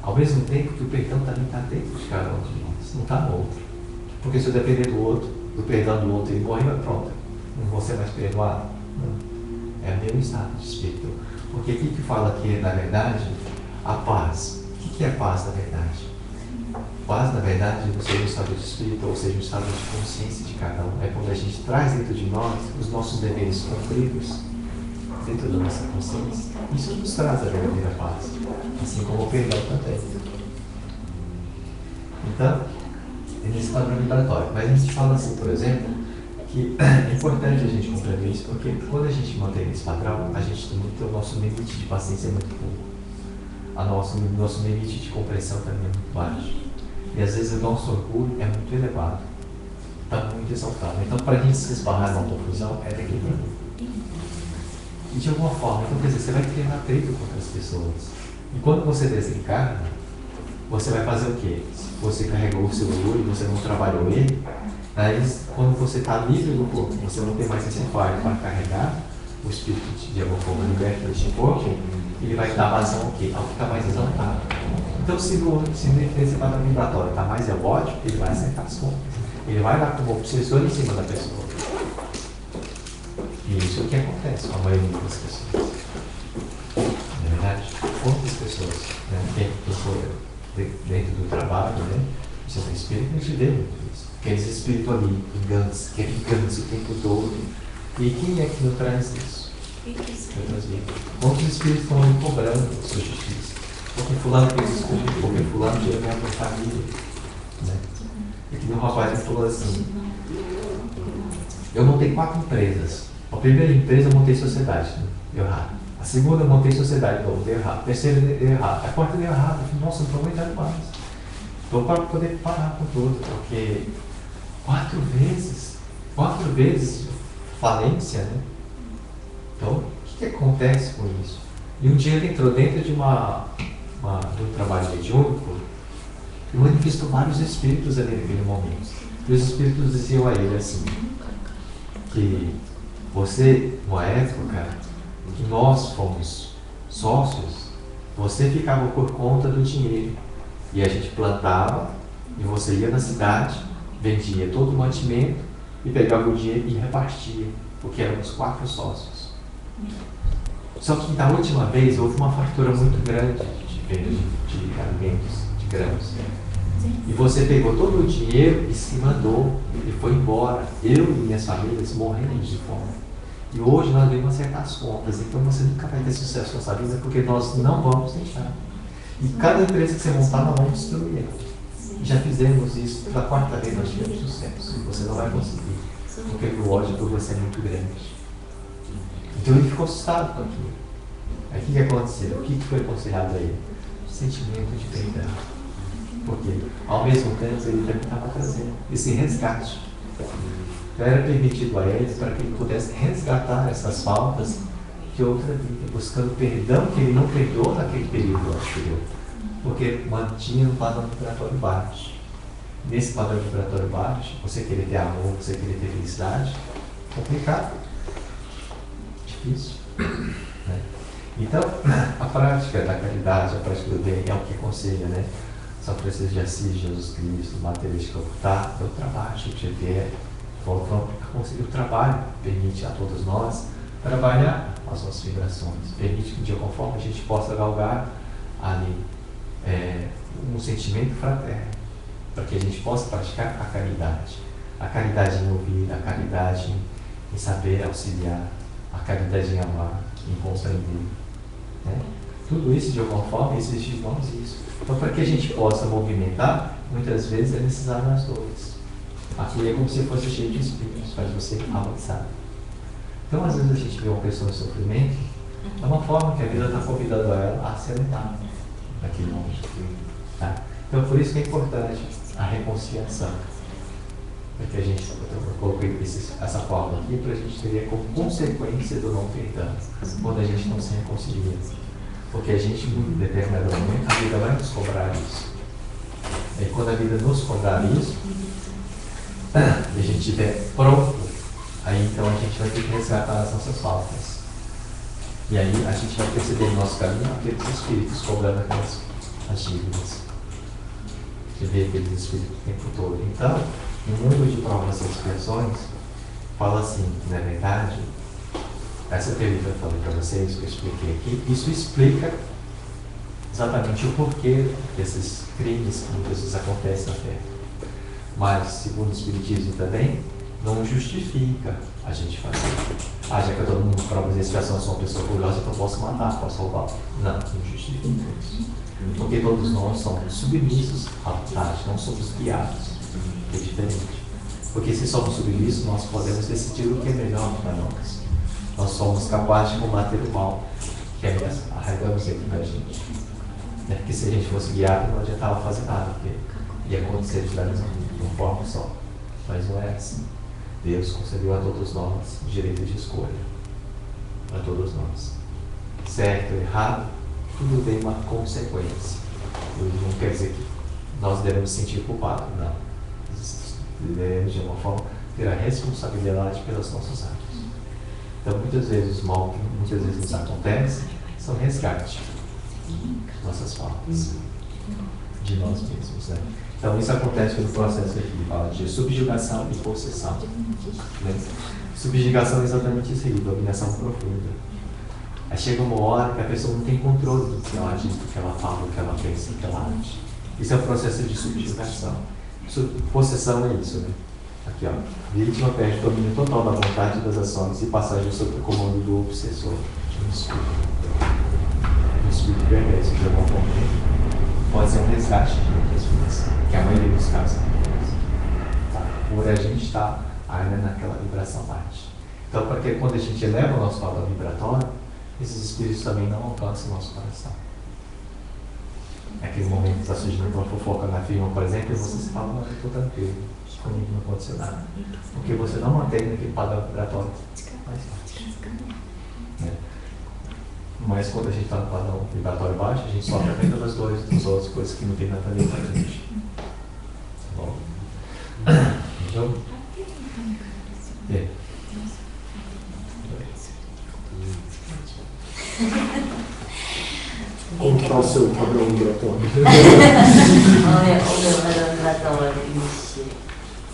S6: Ao mesmo tempo que o perdão também está dentro de cada um de nós, não está no outro. Porque se eu depender do outro, do perdão do outro, ele morre, pronto. Não vou ser mais perdoado. Não. É o meu estado de espírito. Porque aqui que fala que, na verdade, a paz. O que é a paz, na verdade? Paz, na verdade, não seja um estado de espírito, ou seja, um estado de consciência de cada um. É quando a gente traz dentro de nós os nossos deveres cumpridos, dentro da nossa consciência. Isso nos traz a verdadeira paz. Assim como o perdão também. Então, é nesse padrão vibratório. Mas a gente fala assim, por exemplo, que é importante a gente compreender isso, porque quando a gente mantém esse padrão, a gente tem muito, o nosso limite de paciência é muito pouco. O nosso limite de compreensão também é muito baixo. E às vezes o nosso orgulho é muito elevado. Está muito exaltado. Então, para a gente se esbarrar numa confusão, é daquele nível. E de alguma forma, então, quer dizer, você vai criar atrito com outras pessoas. E quando você desencarna, você vai fazer o quê? Se você carregou o seu orgulho, você não trabalhou ele, aí quando você está livre do corpo, você não tem mais esse fardo para carregar, o espírito de alguma forma liberta deste corpo, ele vai dar vazão ao quê? Ao ficar mais exaltado. Então, se esse padrão vibratório está mais ódio, ele vai acertar as contas. Ele vai lá como obsessor em cima da pessoa. E isso é o que acontece com a maioria das pessoas. Na verdade, quantas pessoas, dentro do trabalho, você tem espírito, a gente vê muito isso. Aqueles espíritos ali, vingança, que é vingança o tempo todo. E quem é que não traz isso? Quantos espíritos estão ali cobrando a sua justiça? Porque fulano fez isso comigo, porque fulano tirou minha família. Né? E que um rapaz me falou assim, eu montei 4 empresas. A primeira empresa eu montei sociedade, deu errado. A segunda eu montei sociedade, deu errado. A terceira deu errado. A quarta deu errado. Eu falei, nossa, não estou aguentando mais. Estou para poder parar com tudo, porque 4 vezes falência, né? Então, o que acontece com isso? E um dia ele entrou dentro de de um trabalho mediúnico e manifestou vários espíritos ali naquele momento. E os espíritos diziam a ele assim, que você, numa época que nós fomos sócios, você ficava por conta do dinheiro. E a gente plantava, e você ia na cidade, vendia todo o mantimento e pegava o dinheiro e repartia, porque éramos 4 sócios. Só que da última vez houve uma fartura muito grande de venda de alimentos, de grãos. E você pegou todo o dinheiro e se mandou, e foi embora. Eu e minhas famílias morrendo de fome. E hoje nós vamos acertar as contas, então você nunca vai ter sucesso na sua vida, porque nós não vamos deixar. E cada empresa que você montar, nós vamos destruir ela. Já fizemos isso, pela 4ª vez nós tivemos sucesso. E você não vai conseguir, porque o ódio por você é muito grande. Então ele ficou assustado com aquilo. Aí o que aconteceu? O que foi aconselhado a ele? Sentimento de perdão. Porque, ao mesmo tempo, ele também estava trazendo esse resgate. Então era permitido a ele para que ele pudesse resgatar essas faltas de outra vida, buscando perdão que ele não perdoou naquele período anterior, porque mantinha um padrão vibratório baixo. nesse padrão vibratório baixo, você querer ter amor, você querer ter felicidade, complicado, difícil, né? Então, a prática da caridade, a prática do bem é o que aconselha, né? São Francisco de Assis, Jesus Cristo, Mateus de Calcutá, é o trabalho, Chico Xavier, o trabalho permite a todos nós trabalhar as nossas vibrações, permite que de alguma forma a gente possa galgar ali um sentimento fraterno, para que a gente possa praticar a caridade em ouvir, a caridade em saber auxiliar, a caridade em amar, em compreender, né? Tudo isso de alguma forma exige de nós isso. Então, para que a gente possa movimentar, muitas vezes é necessário as dores. Aqui é como se fosse cheio de espíritos, faz você avançar. Então, às vezes a gente vê uma pessoa em sofrimento, é uma forma que a vida está convidando ela a acelerar naquele momento. Tá? Então, por isso que é importante a reconciliação. Porque a gente, eu coloquei essa forma aqui para a gente ter como consequência do não perdão, quando a gente não se reconcilia. Porque a gente, em determinado momento, a vida vai nos cobrar isso. E quando a vida nos cobrar isso, e a gente estiver pronto, aí então a gente vai ter que resgatar as nossas faltas. E aí a gente vai perceber no nosso caminho aqueles espíritos cobrando aquelas as dívidas. Você vê aqueles espíritos o tempo todo. Então, no mundo de provas e expiações, fala assim, na verdade, essa teoria que eu falei para vocês, que eu expliquei aqui, isso explica exatamente o porquê desses crimes que muitas vezes acontecem na Terra. Mas, segundo o Espiritismo também, não justifica a gente fazer. Já que eu estou no mundo de provas e expiações, sou uma pessoa curiosa, então eu posso matar, posso roubar. Não justifica isso. Porque todos nós somos submissos à vontade, não somos guiados. É diferente. Porque se somos submissos, nós podemos decidir o que é melhor para nós. Nós somos capazes de combater o mal, que é mesmo, arraigamos dentro da gente. Porque se a gente fosse guiado, não adiantava fazer nada, porque ia acontecer de uma forma só. Mas não é assim. Deus concedeu a todos nós o direito de escolha. A todos nós. Certo ou errado, tudo tem uma consequência. Não quer dizer que nós devemos sentir culpados, não. Devemos, de uma forma, ter a responsabilidade pelos nossos atos. Então, muitas vezes, os mal que muitas vezes nos acontece são resgate de nossas faltas, de nós mesmos, né? Então, isso acontece pelo processo que fala de subjugação e possessão. Né? Subjugação é exatamente isso aí, dominação profunda. Aí chega uma hora que a pessoa não tem controle do que ela diz, do que ela fala, do que ela pensa, do que ela age. Isso é o processo de subjugação. Possessão é isso, né? Aqui, ó. Vítima perde o domínio total da vontade e das ações e passagem sob o comando do obsessor. O espírito perverso de algum momento pode ser um resgate de transformação, que a maioria dos casos acontece. Tá? Por a gente estar ainda naquela vibração baixa. Então, porque quando a gente eleva o nosso padrão vibratório, esses espíritos também não alcançam o nosso coração. Naquele momento que está surgindo uma fofoca na firma, por exemplo, e você se fala, não, eu estou tranquilo, comigo não aconteceu nada. Porque você não mantém naquele padrão vibratório mais baixo. Né? Mas quando a gente está no padrão vibratório baixo, a gente sofre apenas das dores dos outros, coisas que não tem nada a ver com a gente. Tá bom? Então,
S7: Como está o seu padrão vibratório?
S1: O meu padrão vibratório, ixi,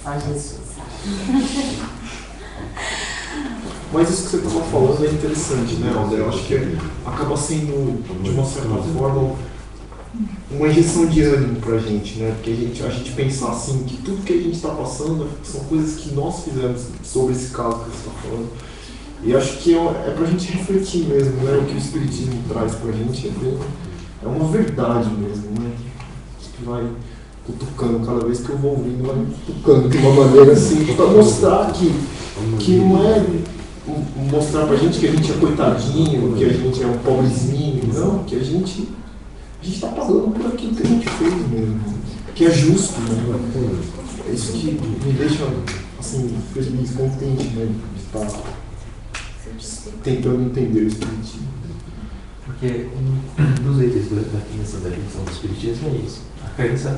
S1: só Jesus sabe.
S7: Mas isso que você estava falando é interessante, né, André? Eu acho que acaba sendo, de uma certa forma, uma injeção de ânimo pra gente, né? Porque a gente pensar assim, que tudo que a gente está passando são coisas que nós fizemos sobre esse caso que você está falando. E acho que é pra gente refletir mesmo, né? O que o Espiritismo traz pra gente é uma verdade mesmo, né? Que vai cutucando, cada vez que eu vou ouvindo, vai cutucando de uma maneira assim, pra mostrar que não é mostrar pra gente que a gente é coitadinho, que a gente é um pobrezinho, não, que a gente tá pagando por aquilo que a gente fez mesmo, que é justo, né? É isso que me deixa, assim, feliz, contente, né? De estar tentando entender o Espiritismo.
S6: Porque um dos itens da definição do Espiritismo é isso, a crença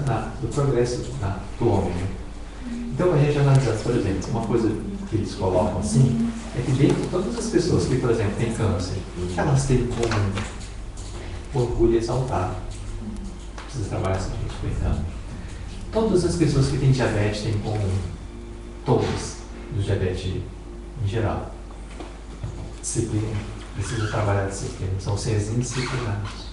S6: do progresso do homem. Né? Então, a gente analisar, por exemplo, uma coisa que eles colocam assim, é que dentro de todas as pessoas que, por exemplo, têm câncer, o que elas têm em comum? Orgulho exaltado. Precisa trabalhar essa gente pensando. Todas as pessoas que têm diabetes têm em comum, todas, do diabetes em geral. Disciplina. Precisa trabalhar a disciplina. São seres indisciplinados.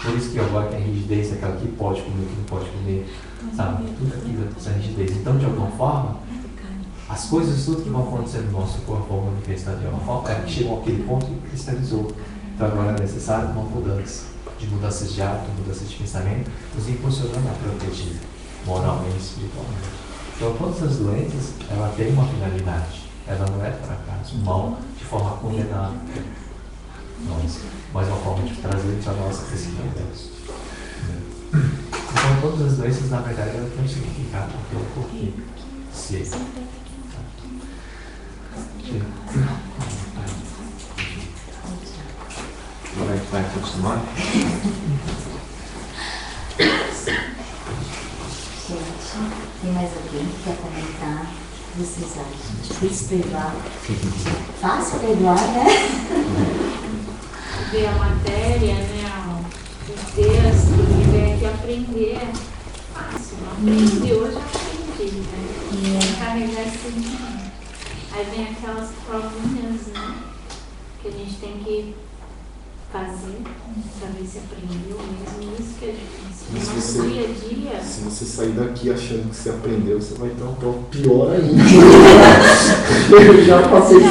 S6: Por isso que agora tem rigidez, aquela que pode comer, que não pode comer, sabe? Tudo aquilo, essa rigidez. Então, de alguma forma, as coisas, tudo que vão acontecer no nosso corpo vão manifestar de alguma forma, chegam àquele ponto e cristalizou. Então, agora é necessário uma mudança, de mudanças de hábito, mudanças de pensamento, nos impulsionando a progredir moralmente e espiritualmente. Então, todas as doenças, ela tem uma finalidade. Ela não é por acaso, mal de forma condenada. Mas uma forma de trazer para a nossa crescimento. Então, todas as doenças, na verdade, elas têm um significado, tem um porquê. Se
S2: vai continuar?
S1: Gente, tem mais alguém que quer comentar? Vocês acham? Difícil perdoar? Fácil perdoar, né?
S4: Ver a matéria, né? O texto, viver aqui aprender é fácil. Aprendi hoje, aprendi, né? Carregar assim. Aí vem aquelas provinhas, né? Que a gente tem que fazer para ver se aprendeu mesmo. Isso que é difícil.
S7: Mas
S4: No nosso dia a dia.
S7: Se você sair daqui achando que você aprendeu, você vai ter uma prova pior ainda. Eu já passei por isso.
S4: A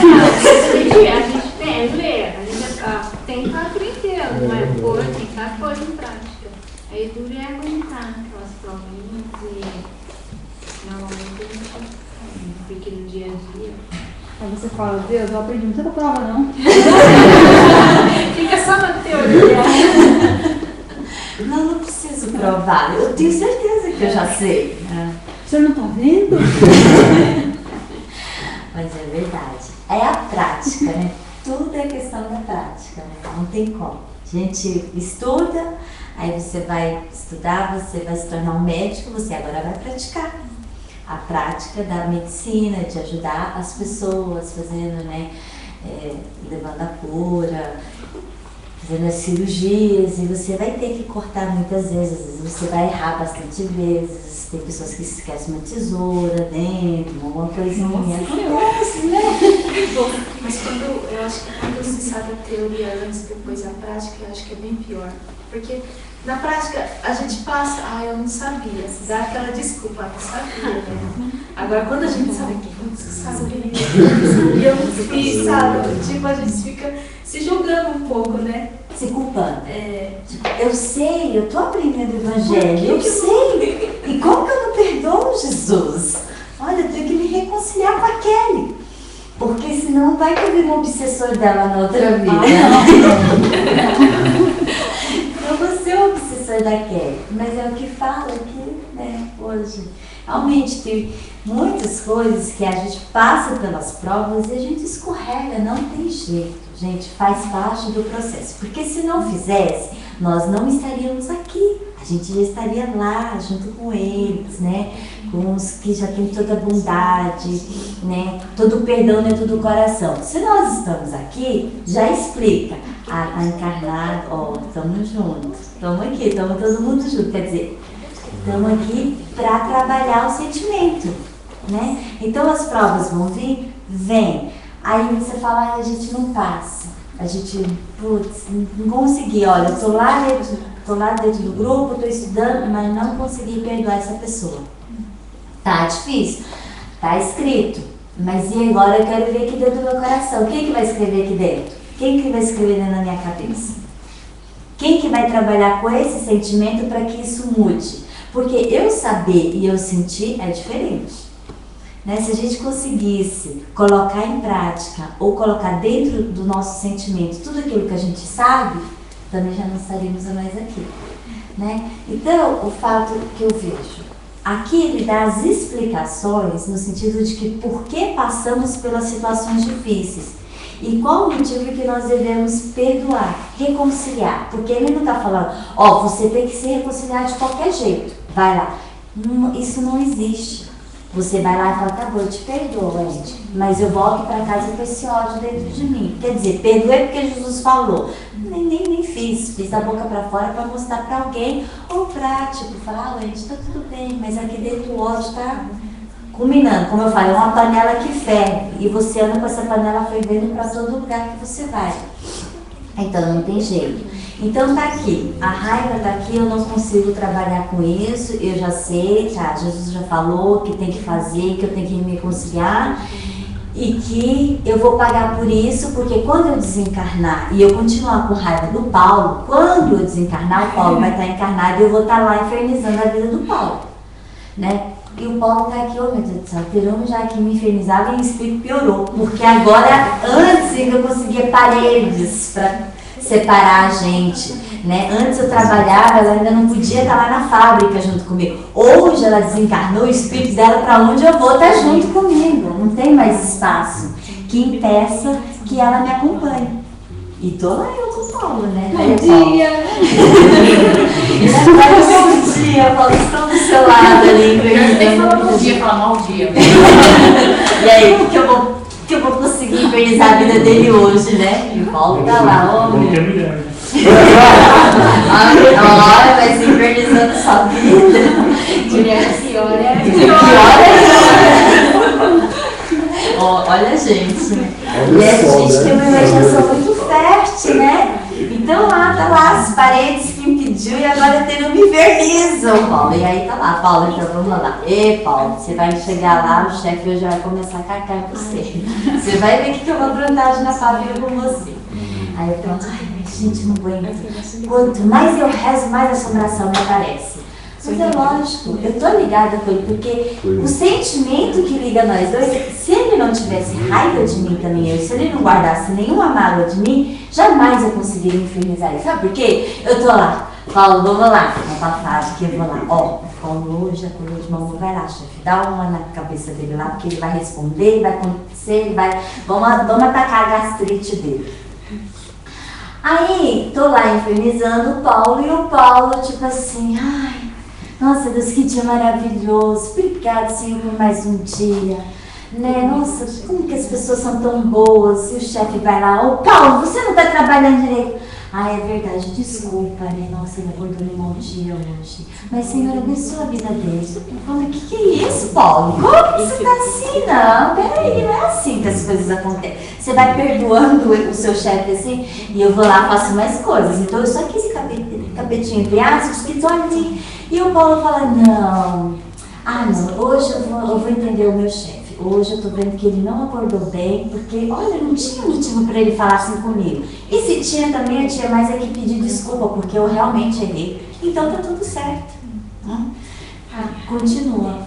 S4: gente tem, ler, a gente tem que aprender, não é pôr, tem que pôr em prática. Aí duro é aguentar aquelas provinhas e normalmente a gente fica no dia a dia.
S8: Aí você fala, Deus, eu aprendi muita prova, não?
S4: Fica só na teoria.
S1: Não preciso provar. Eu tenho certeza que eu já sei.
S8: O senhor não está vendo?
S1: Mas é verdade. É a prática, né? Tudo é questão da prática, né? Não tem como. A gente estuda, aí você vai estudar, você vai se tornar um médico, você agora vai praticar. A prática da medicina, de ajudar as pessoas, fazendo, né, levando a cura, fazendo as cirurgias, e você vai ter que cortar muitas vezes, às vezes você vai errar bastante vezes, tem pessoas que esquecem uma tesoura dentro, alguma coisinha, acontece, né?
S4: Mas eu acho que quando você sabe a teoria antes e depois a prática, eu acho que é bem pior. Porque na prática a gente passa, eu não sabia, dá aquela desculpa, não sabia, né? Agora quando a gente sabe que não sabia, e eu não fiz, sabe? Tipo, a gente fica se julgando um pouco, né?
S1: Se culpando. Tipo, eu sei, eu tô aprendendo o evangelho, eu sei. E como que eu não perdoo Jesus? Olha, eu tenho que me reconciliar com a Kelly. Porque senão vai que eu viro um obsessor dela na outra vida. Eu vou ser o obsessor da Kelly. Mas é o que fala aqui, né, hoje. Realmente tem muitas coisas que a gente passa pelas provas e a gente escorrega, não tem jeito. Gente, faz parte do processo. Porque se não fizesse, nós não estaríamos aqui. A gente já estaria lá, junto com eles, né? Com os que já têm toda a bondade, né? Todo o perdão dentro do coração. Se nós estamos aqui, já explica. A encarnada, estamos juntos. Estamos aqui, estamos todo mundo junto. Quer dizer, estamos aqui para trabalhar o sentimento, né? Então as provas vão vir? Vem. Aí você fala, a gente não passa. A gente, não consegui. Olha, eu tô lá dentro do grupo, estou estudando, mas não consegui perdoar essa pessoa. Tá difícil, tá escrito. Mas e agora eu quero ver aqui dentro do meu coração. Quem que vai escrever aqui dentro? Quem que vai escrever dentro da minha cabeça? Quem que vai trabalhar com esse sentimento para que isso mude? Porque eu saber e eu sentir é diferente. Né? Se a gente conseguisse colocar em prática ou colocar dentro do nosso sentimento tudo aquilo que a gente sabe, também já não estaríamos mais aqui. Né? Então, o fato que eu vejo, aqui ele dá as explicações no sentido de que por que passamos pelas situações difíceis. E qual o motivo que nós devemos perdoar, reconciliar? Porque ele não está falando, ó, você tem que se reconciliar de qualquer jeito, vai lá. Não, isso não existe. Você vai lá e fala, tá bom, eu te perdoo, Ed, mas eu volto para casa com esse ódio dentro de mim. Quer dizer, perdoei porque Jesus falou. Nem fiz a boca para fora para mostrar para alguém, ou pra, tipo, falar, Ed, tá tudo bem, mas aqui dentro o ódio tá culminando. Como eu falei, é uma panela que ferve, e você anda com essa panela fervendo para todo lugar que você vai. Então não tem jeito. Então tá aqui, a raiva tá aqui, eu não consigo trabalhar com isso, eu já sei, tá, Jesus já falou que tem que fazer, que eu tenho que me reconciliar e que eu vou pagar por isso, porque quando eu desencarnar e eu continuar com raiva do Paulo, quando eu desencarnar, o Paulo vai estar encarnado e eu vou estar lá infernizando a vida do Paulo, né? E o Paulo tá aqui, oh meu Deus do céu, Terão já aqui me infernizava e o espírito piorou, porque agora, antes eu conseguia paredes para separar a gente, né? Antes eu trabalhava, ela ainda não podia estar lá na fábrica junto comigo. Hoje ela desencarnou, o espírito dela para onde eu vou está junto comigo. Não tem mais espaço que impeça que ela me acompanhe. E tô lá eu com o Paulo, né?
S8: Bom dia!
S1: Bom dia, Paulo, estou do seu lado ali.
S3: Eu nem falo bom dia, fala mal dia.
S1: E aí, o que eu vou conseguir infernizar a vida dele hoje, né? E o Paulo tá lá, homem. Olha, vai se infernizando sua vida.
S4: Mulher que ora.
S1: Olha, gente. E a gente tem uma imaginação muito fértil, né? Então lá, tá lá as paredes que impediu e agora Terão me infernizam, Paulo. E aí tá lá, Paulo, então vamos lá. Ei, Paulo, você vai chegar lá, o chefe hoje vai começar a cacar com você. Você vai ver o que eu vou aprontar na fábrica com você. Aí eu falo, ai, gente, não aguento. Quanto mais eu rezo, mais assombração me aparece. Mas é lógico, eu tô ligada com ele, porque o sentimento que liga nós dois é que se ele não tivesse raiva de mim também, se ele não guardasse nenhuma mágoa de mim, jamais eu conseguiria infernizar ele. Sabe por quê? Eu tô lá, Paulo, vamos lá, uma fase que eu vou lá, ó, Paulo hoje acordou de mamãe, vai lá, chefe, dá uma na cabeça dele lá, porque ele vai responder, vai acontecer, vamos atacar a gastrite dele. Aí, tô lá infernizando o Paulo, e o Paulo, tipo assim, ai, nossa Deus, que dia maravilhoso, obrigado Senhor por mais um dia, né, nossa, como que as pessoas são tão boas, e o chefe vai lá, ô Paulo, você não tá trabalhando direito, ah, é verdade, desculpa, né, nossa, ele acordou num mau dia hoje, mas Senhor, abençoa a vida dele. O que é isso, Paulo? Como que você tá assim? Não, peraí, não é assim que as coisas acontecem. Você vai perdoando o seu chefe assim, e eu vou lá, faço mais coisas, então eu só quis capetinho entre aspas, que tô ali. E o Paulo fala, não, hoje eu vou entender o meu chefe. Hoje eu tô vendo que ele não acordou bem, porque, olha, não tinha motivo para ele falar assim comigo. E se tinha também, eu tinha mais é que pedir desculpa, porque eu realmente errei. Então tá tudo certo. Continua.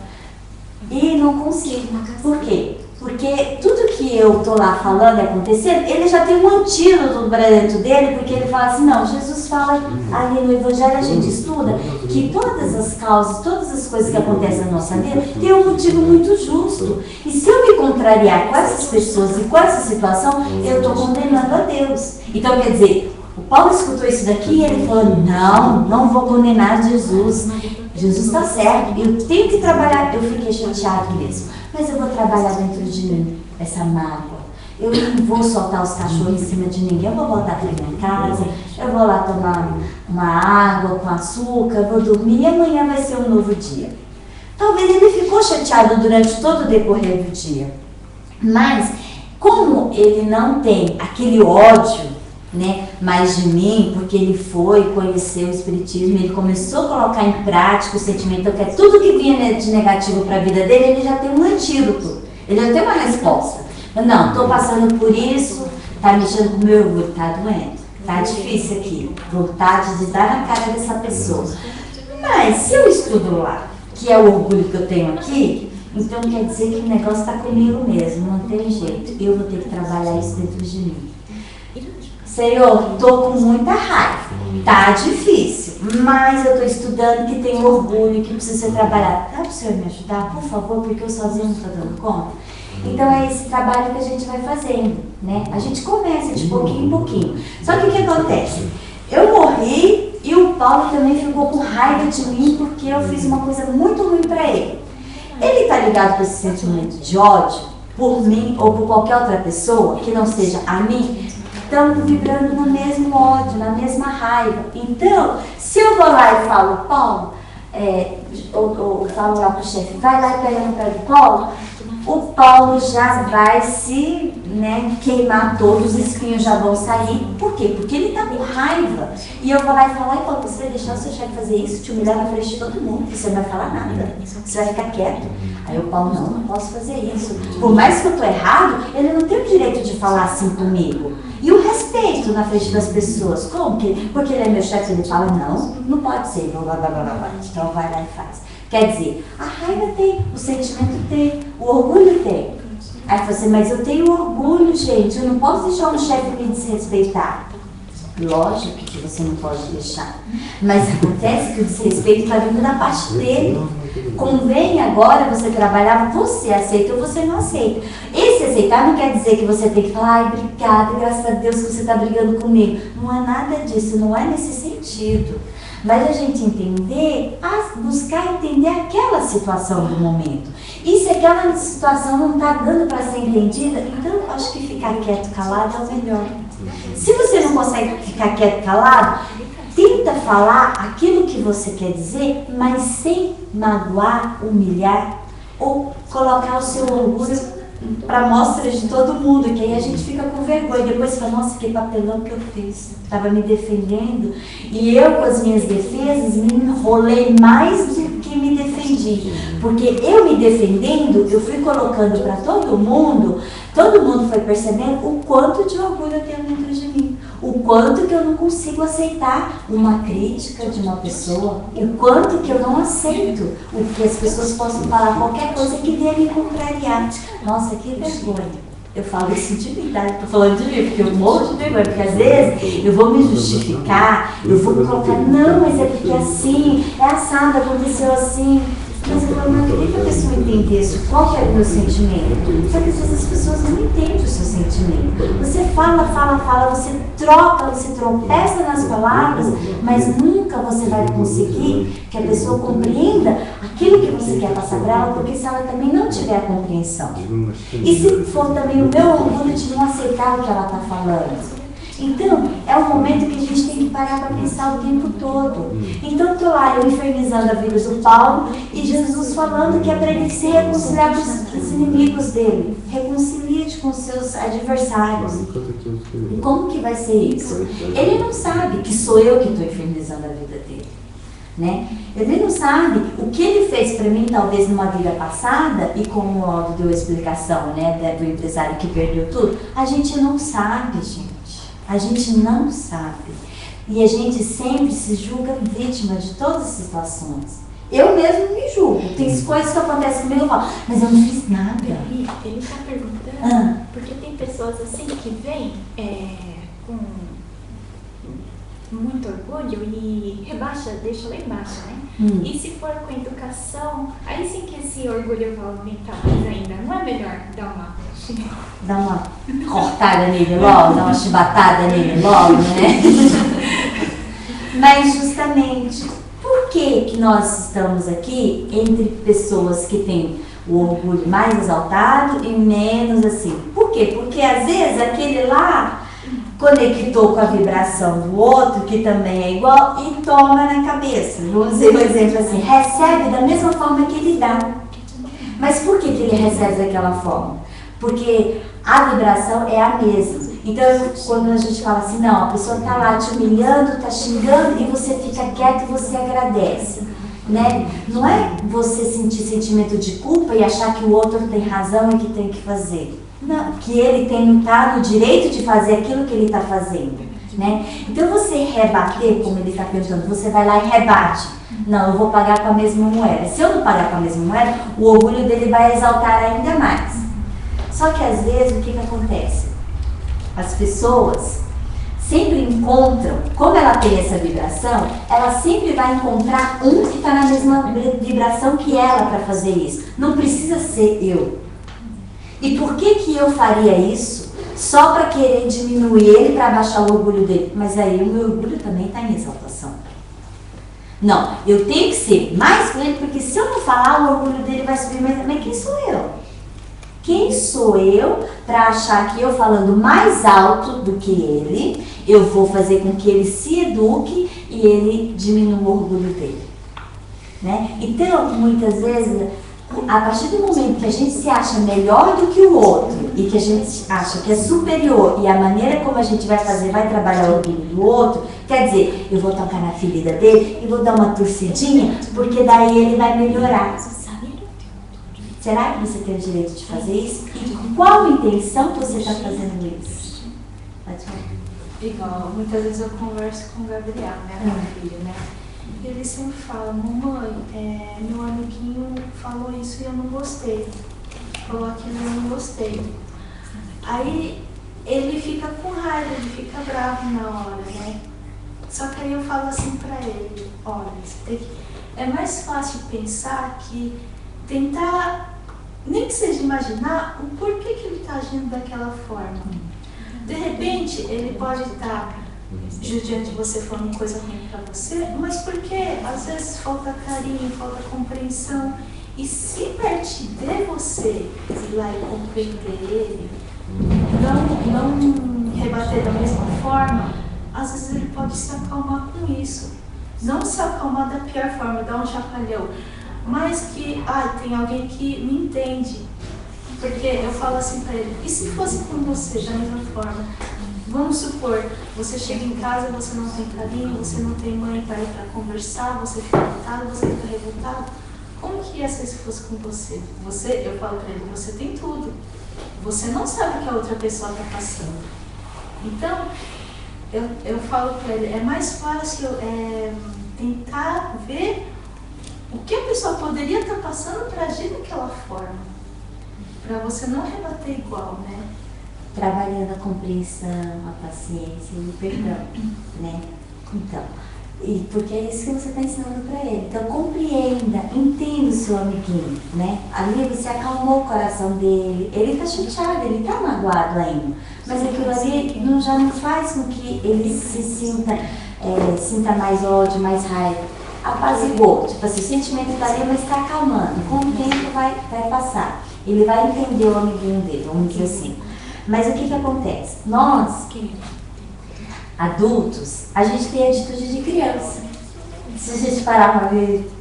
S1: E não consigo. Por quê? Porque tudo que eu tô lá falando e acontecendo, ele já tem um antídoto para dentro dele, porque ele fala assim, não, Jesus fala ali no Evangelho, a gente estuda que todas as causas, todas as coisas que acontecem na nossa vida tem um motivo muito justo. E se eu me contrariar com essas pessoas e com essa situação, eu estou condenando a Deus. Então, quer dizer, o Paulo escutou isso daqui e ele falou, não vou condenar Jesus. Jesus está certo, eu tenho que trabalhar. Eu fiquei chateado mesmo, mas eu vou trabalhar dentro de mim, essa mágoa. Eu não vou soltar os cachorros em cima de ninguém, eu vou voltar para minha casa, eu vou lá tomar uma água com açúcar, vou dormir e amanhã vai ser um novo dia. Talvez ele ficou chateado durante todo o decorrer do dia, mas como ele não tem aquele ódio, né, mais de mim, porque ele foi conhecer o Espiritismo, ele começou a colocar em prática o sentimento que é tudo que vinha de negativo para a vida dele, ele já tem um antídoto, ele já tem uma resposta. Não, estou passando por isso, está mexendo com o meu orgulho, está doendo, está difícil aqui, vontade de dar na cara dessa pessoa. Mas se eu estudo lá, que é o orgulho que eu tenho aqui, então quer dizer que o negócio está comigo mesmo, não tem jeito, eu vou ter que trabalhar isso dentro de mim. Senhor, estou com muita raiva, tá difícil, mas eu estou estudando que tem orgulho, que precisa ser trabalhado. Dá para o Senhor me ajudar, por favor, porque eu sozinho não estou dando conta? Então é esse trabalho que a gente vai fazendo. né? A gente começa de pouquinho em pouquinho. Só que o que acontece? Eu morri e o Paulo também ficou com raiva de mim porque eu fiz uma coisa muito ruim para ele. Ele tá ligado com esse sentimento de ódio por mim ou por qualquer outra pessoa que não seja a mim, estamos vibrando no mesmo ódio, na mesma raiva. Então, se eu vou lá e falo, Paulo, ou falo lá pro chefe, vai lá e pega no pé do Paulo, o Paulo já vai se, né, queimar todos, os espinhos já vão sair. Por quê? Porque ele tá com raiva. E eu vou lá e falar, Paulo, você vai deixar o seu chefe fazer isso, te humilhar na frente de todo mundo, você não vai falar nada, você vai ficar quieto. Aí o Paulo, não posso fazer isso. Por mais que eu tô errado, ele não tem o direito de falar assim comigo. E o respeito na frente das pessoas. Como que? Porque ele é meu chefe, ele fala, não pode ser, blá, blá, blá, blá, blá. Então vai lá e faz. Quer dizer, a raiva tem, o sentimento tem, o orgulho tem. Aí você, mas eu tenho orgulho, gente, eu não posso deixar um chefe me desrespeitar. Lógico que você não pode deixar. Mas acontece que o desrespeito está vindo da parte dele. Convém agora você trabalhar, você aceita ou você não aceita. Esse aceitar não quer dizer que você tem que falar, ai, obrigada, graças a Deus que você está brigando comigo. Não é nada disso, não é nesse sentido. Mas a gente entender, buscar entender aquela situação do momento. E se aquela situação não está dando para ser entendida, então eu acho que ficar quieto, calado é o melhor. Se você não consegue ficar quieto, calado, tenta falar aquilo que você quer dizer, mas sem magoar, humilhar ou colocar o seu orgulho para mostra de todo mundo, que aí a gente fica com vergonha. Depois fala, nossa, que papelão que eu fiz. Estava me defendendo e eu, com as minhas defesas, me enrolei mais do que me defendi. Porque eu me defendendo, eu fui colocando para todo mundo foi percebendo o quanto de orgulho eu tenho dentro de mim. O quanto que eu não consigo aceitar uma crítica de uma pessoa, o quanto que eu não aceito o que as pessoas possam falar qualquer coisa que venha me contrariar. Nossa, que vergonha. Eu falo isso de verdade, estou falando de mim, porque eu morro de vergonha, porque às vezes eu vou me justificar, eu vou me colocar, não, mas é porque assim, é assado, aconteceu assim. Mas eu falo, não queria que a pessoa entendesse qual que é o meu sentimento. Só que às vezes as pessoas não entendem o seu sentimento. Você fala, você troca, você tropeça nas palavras, mas nunca você vai conseguir que a pessoa compreenda aquilo que você quer passar para ela, porque se ela também não tiver a compreensão. E se for também o meu orgulho de não aceitar o que ela está falando. Então, é um momento que a gente tem que parar para pensar o tempo todo. Então, estou lá, eu infernizando a vida do Paulo e Jesus falando que é para ele se reconciliar com os inimigos dele. Reconcilie-te com os seus adversários. E como que vai ser isso? Ele não sabe que sou eu que estou infernizando a vida dele. Né? Ele não sabe o que ele fez para mim, talvez numa vida passada, e como o Aldo deu a explicação, né, do empresário que perdeu tudo. A gente não sabe, gente. A gente não sabe. E a gente sempre se julga vítima de todas as situações. Eu mesmo me julgo. Tem coisas que acontecem comigo e eu falo, mas eu não fiz nada.
S4: Ele está perguntando, porque tem pessoas assim que vêm com muito orgulho e rebaixa, deixa lá embaixo, né? E se for com educação, aí sim que esse orgulho vai aumentar mais ainda. Não é melhor dar uma
S1: cortada nele logo, dar uma chibatada nele logo, né? Mas justamente, por que nós estamos aqui entre pessoas que têm o orgulho mais exaltado e menos assim? Por quê? Porque às vezes aquele lá conectou com a vibração do outro, que também é igual, e toma na cabeça. Vamos dizer um exemplo assim, recebe da mesma forma que ele dá. Mas por que ele recebe daquela forma? Porque a vibração é a mesma. Então, quando a gente fala assim, não, a pessoa está lá te humilhando, está xingando, e você fica quieto e você agradece. Né? Não é você sentir sentimento de culpa e achar que o outro tem razão e que tem que fazer. Não, que ele tem no direito de fazer aquilo que ele está fazendo. Né? Então, você rebater, como ele está perguntando, você vai lá e rebate. Não, eu vou pagar com a mesma moeda. Se eu não pagar com a mesma moeda, o orgulho dele vai exaltar ainda mais. Só que às vezes o que acontece? As pessoas sempre encontram, como ela tem essa vibração, ela sempre vai encontrar um que está na mesma vibração que ela para fazer isso. Não precisa ser eu. E por que eu faria isso só para querer diminuir ele, para baixar o orgulho dele. Mas aí o meu orgulho também está em exaltação. Não, eu tenho que ser mais com ele, porque se eu não falar, o orgulho dele vai subir. Mas quem sou eu? Quem sou eu para achar que eu falando mais alto do que ele, eu vou fazer com que ele se eduque e ele diminua o orgulho dele? Né? Então, muitas vezes, a partir do momento que a gente se acha melhor do que o outro e que a gente acha que é superior e a maneira como a gente vai fazer vai trabalhar o orgulho do outro, quer dizer, eu vou tocar na ferida dele e vou dar uma torcidinha porque daí ele vai melhorar. Será que você tem o direito de fazer isso? E com qual intenção você está fazendo isso? Pode falar.
S4: Igual, muitas vezes eu converso com o Gabriel, né, meu filho, né? E ele sempre fala, mamãe, meu amiguinho falou isso e eu não gostei. Falou aquilo e eu não gostei. Aí ele fica com raiva, ele fica bravo na hora, né? Só que aí eu falo assim pra ele, olha, é mais fácil pensar que tentar, nem que seja imaginar o porquê que ele está agindo daquela forma. De repente, ele pode estar judiando de você, falando coisa ruim para você, mas porque às vezes falta carinho, falta compreensão. E se partir de você ir lá e compreender ele, não rebater da mesma forma, às vezes ele pode se acalmar com isso. Não se acalmar da pior forma, dar um chacoalhão, mas que, tem alguém que me entende. Porque eu falo assim para ele, e se fosse com você da mesma forma? Vamos supor, você chega em casa, você não tem carinho, você não tem mãe para ir para conversar, você fica irritado, você fica revoltado. Como que ia ser se fosse com você? Eu falo para ele, você tem tudo. Você não sabe o que a outra pessoa está passando. Então, eu falo para ele, é mais fácil tentar ver o que a pessoa poderia estar passando para agir daquela forma. Para você não rebater igual, né?
S1: Trabalhando a compreensão, a paciência e o perdão, né? Então, porque é isso que você está ensinando para ele. Então, compreenda, entenda o seu amiguinho, né? Ali você acalmou o coração dele, ele está chateado, ele está magoado ainda, mas aquilo ali já não faz com que ele se sinta mais ódio, mais raiva. Apazigou, tipo assim, o sentimento está ali, mas está acalmando. Com o tempo vai passar. Ele vai entender o amiguinho dele, vamos dizer assim. Mas o que acontece? Nós, adultos, a gente tem atitude de criança. Se a gente parar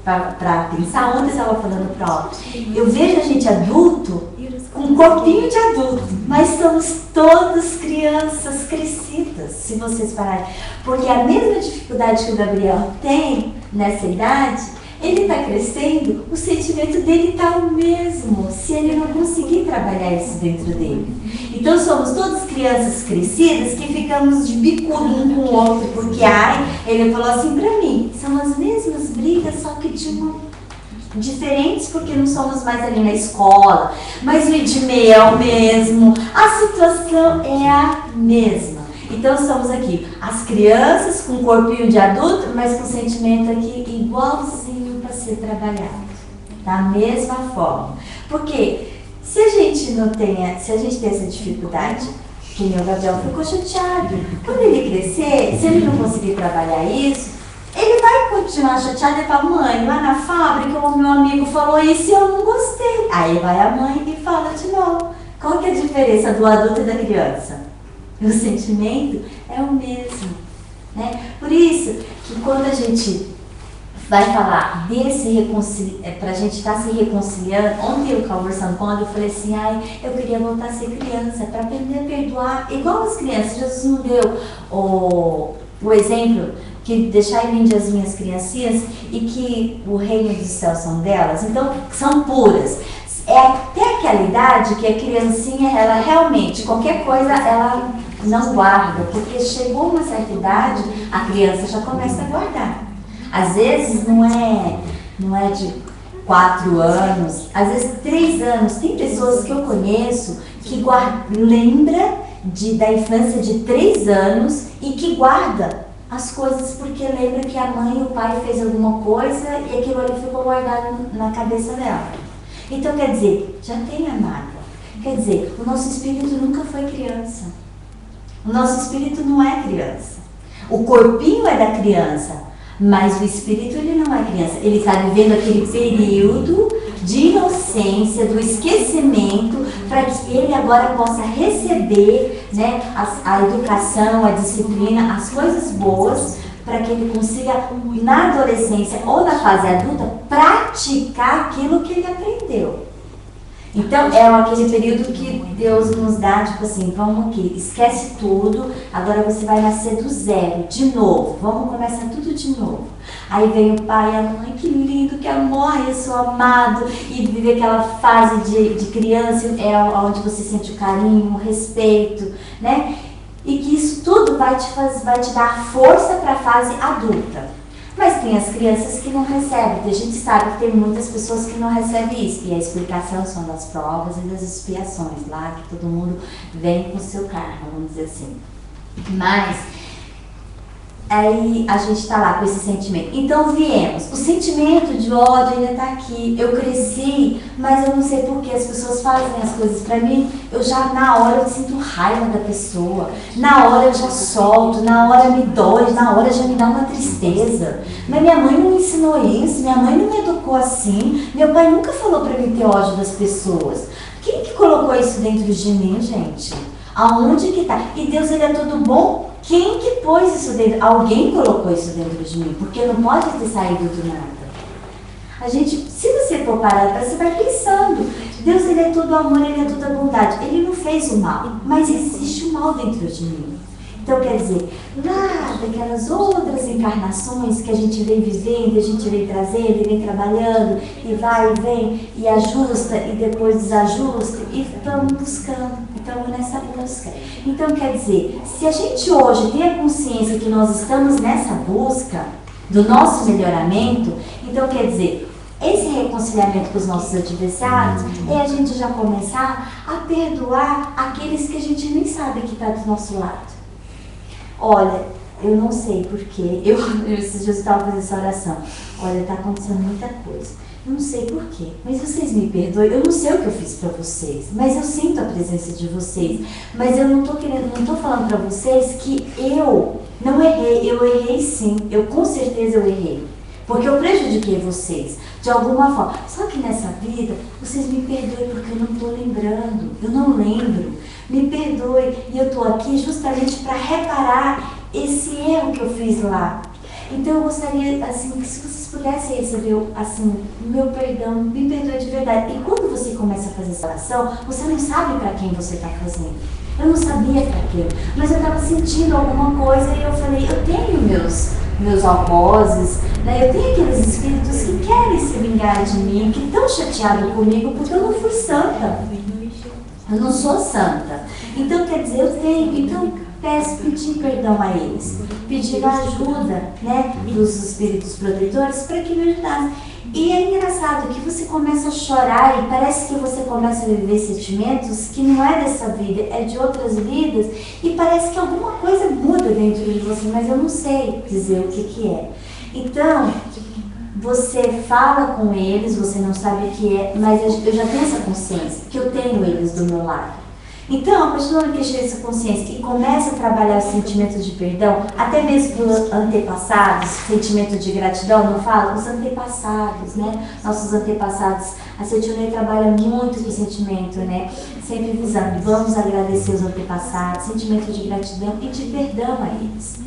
S1: para pensar, ontem eu estava falando para eu vejo a gente adulto com um corpinho de adulto, mas somos todos crianças crescidas, se vocês pararem. Porque a mesma dificuldade que o Gabriel tem nessa idade, ele está crescendo, o sentimento dele está o mesmo, se ele não conseguir trabalhar isso dentro dele. Então somos todas crianças crescidas que ficamos de bicudo um com o outro, porque ele falou assim para mim, são as mesmas brigas, só que diferentes, porque não somos mais ali na escola, mas o Edmei é o mesmo, a situação é a mesma. Então somos aqui, as crianças com corpinho de adulto, mas com sentimento aqui igualzinho para ser trabalhado, da mesma forma. Porque se a gente tem essa dificuldade, que o Gabriel ficou chateado, quando ele crescer, se ele não conseguir trabalhar isso, ele vai continuar chateado e fala, mãe, lá na fábrica o meu amigo falou isso e eu não gostei. Aí vai a mãe e fala de novo. Qual que é a diferença do adulto e da criança? O sentimento é o mesmo, né? Por isso que quando a gente vai falar para a gente estar se reconciliando, ontem eu conversando com ela, eu falei assim, eu queria voltar a ser criança, para aprender a perdoar, igual as crianças. Jesus não deu o exemplo que deixar em mim as minhas criancinhas e que o reino dos céus são delas, então são puras. É até aquela idade que a criancinha, ela realmente, qualquer coisa, ela não guarda, porque chegou uma certa idade, a criança já começa a guardar. Às vezes não é de 4 anos, às vezes 3 anos. Tem pessoas que eu conheço que lembra da infância de 3 anos e que guarda as coisas porque lembra que a mãe e o pai fez alguma coisa e aquilo ali ficou guardado na cabeça dela. Então, quer dizer, já tem a mágoa. Quer dizer, o nosso espírito nunca foi criança. O nosso espírito não é criança. O corpinho é da criança, mas o espírito ele não é criança. Ele está vivendo aquele período de inocência, do esquecimento, para que ele agora possa receber, né, a educação, a disciplina, as coisas boas, para que ele consiga, na adolescência ou na fase adulta, praticar aquilo que ele aprendeu. Então, é aquele período que Deus nos dá, tipo assim, vamos aqui, esquece tudo, agora você vai nascer do zero, de novo, vamos começar tudo de novo. Aí vem o pai e a mãe, que lindo, que amor, eu sou amado, e viver aquela fase de criança, onde você sente o carinho, o respeito, né? E que isso tudo vai te dar força para a fase adulta. Mas tem as crianças que não recebem, a gente sabe que tem muitas pessoas que não recebem isso, e a explicação são das provas e das expiações, lá que todo mundo vem com o seu karma, vamos dizer assim. Mas aí a gente está lá com esse sentimento. Então viemos, o sentimento de ódio ainda está aqui. Eu cresci, mas eu não sei por que as pessoas fazem as coisas para mim. Eu já na hora eu sinto raiva da pessoa, na hora eu já solto, na hora me dói, na hora já me dá uma tristeza. Mas minha mãe não me ensinou isso, minha mãe não me educou assim, meu pai nunca falou para mim ter ódio das pessoas. Quem que colocou isso dentro de mim, gente? Aonde que tá? E Deus, ele é todo bom. Quem que pôs isso dentro? Alguém colocou isso dentro de mim, porque não pode ter saído do nada. A gente, se você for parar, você vai pensando. Deus, ele é todo amor, ele é toda bondade. Ele não fez o mal, mas existe o mal dentro de mim. Então, quer dizer, lá daquelas outras encarnações que a gente vem vivendo, a gente vem trazendo, e vem trabalhando, e vai e vem, e ajusta, e depois desajusta, e estamos buscando, estamos nessa busca. Então, quer dizer, se a gente hoje tem a consciência que nós estamos nessa busca do nosso melhoramento, então, quer dizer, esse reconciliamento com os nossos adversários é a gente já começar a perdoar aqueles que a gente nem sabe que está do nosso lado. Olha, eu não sei porquê, esses dias eu estava fazendo essa oração. Olha, está acontecendo muita coisa. Eu não sei porquê, mas vocês me perdoem. Eu não sei o que eu fiz para vocês, mas eu sinto a presença de vocês. Mas eu não estou falando para vocês que eu não errei. Eu errei sim, com certeza eu errei. Porque eu prejudiquei vocês, de alguma forma. Só que nessa vida, vocês me perdoem porque eu não estou lembrando. Eu não lembro. Me perdoe, e eu estou aqui justamente para reparar esse erro que eu fiz lá. Então eu gostaria, assim, que se vocês pudessem receber, assim, o meu perdão, me perdoe de verdade. E quando você começa a fazer essa oração, você não sabe para quem você está fazendo. Eu não sabia para quem, mas eu estava sentindo alguma coisa e eu falei, eu tenho meus algozes, né? Eu tenho aqueles espíritos que querem se vingar de mim, que estão chateados comigo porque eu não fui santa. Eu não sou santa. Então, quer dizer, eu tenho. Então, pedir perdão a eles. Pedir a ajuda, né, dos espíritos protetores para que me ajudassem. E é engraçado que você começa a chorar e parece que você começa a viver sentimentos que não é dessa vida, é de outras vidas. E parece que alguma coisa muda dentro de você, mas eu não sei dizer o que é. Então, você fala com eles, você não sabe o que é, mas eu já tenho essa consciência, que eu tenho eles do meu lado. Então, a partir do momento que eu tenho essa consciência e começa a trabalhar o sentimento de perdão, até mesmo pelos antepassados, sentimento de gratidão, não falo? Os antepassados, né? Nossos antepassados. A Setionei trabalha muito com o sentimento, né? Sempre visando, vamos agradecer os antepassados, sentimento de gratidão e de perdão a eles.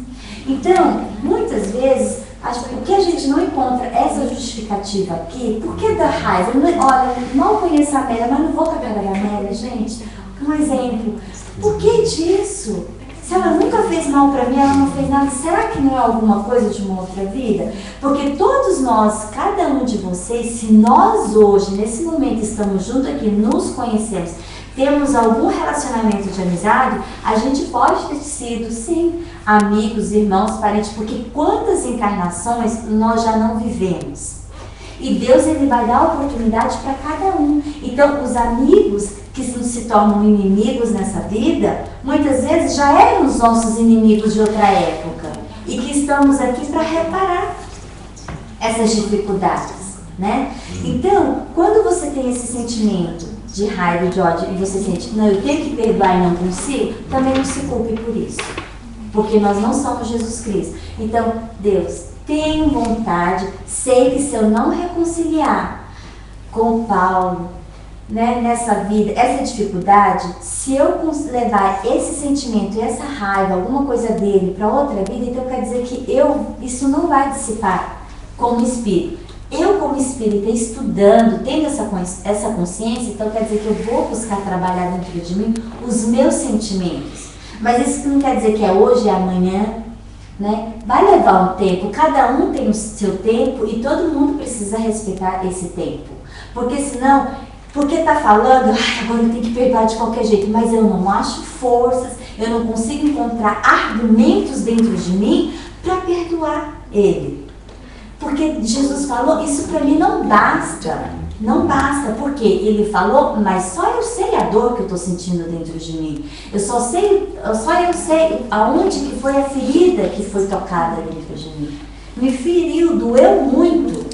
S1: Então, muitas vezes, o que a gente não encontra essa justificativa aqui, por que dá raiva? Olha, mal conheço a Amélia, mas não vou com a cara da Amélia, gente. Um exemplo. Por que disso? Se ela nunca fez mal para mim, ela não fez nada, será que não é alguma coisa de uma outra vida? Porque todos nós, cada um de vocês, se nós hoje, nesse momento, estamos juntos aqui, nos conhecemos, temos algum relacionamento de amizade, a gente pode ter sido, sim, amigos, irmãos, parentes, porque quantas encarnações nós já não vivemos? E Deus, ele vai dar oportunidade para cada um. Então, os amigos que se tornam inimigos nessa vida, muitas vezes já eram os nossos inimigos de outra época. E que estamos aqui para reparar essas dificuldades, né? Então, quando você tem esse sentimento de raiva, de ódio, e você sente, não, eu tenho que perdoar e não consigo, também não se culpe por isso. Porque nós não somos Jesus Cristo. Então, Deus, tenho vontade, sei que se eu não reconciliar com Paulo, né, nessa vida, essa dificuldade, se eu levar esse sentimento e essa raiva, alguma coisa dele para outra vida, então quer dizer que isso não vai dissipar como espírito. Eu, como espírita, estudando, tendo essa consciência, então quer dizer que eu vou buscar trabalhar dentro de mim os meus sentimentos. Mas isso não quer dizer que é hoje, é amanhã, né? Vai levar um tempo, cada um tem o seu tempo e todo mundo precisa respeitar esse tempo. Porque senão, porque tá falando, agora eu tenho que perdoar de qualquer jeito, mas eu não acho forças, eu não consigo encontrar argumentos dentro de mim para perdoar ele. Porque Jesus falou, isso para mim não basta. Não basta, porque ele falou, mas só eu sei a dor que eu estou sentindo dentro de mim. Só eu sei aonde que foi a ferida que foi tocada dentro de mim. Me feriu, doeu muito,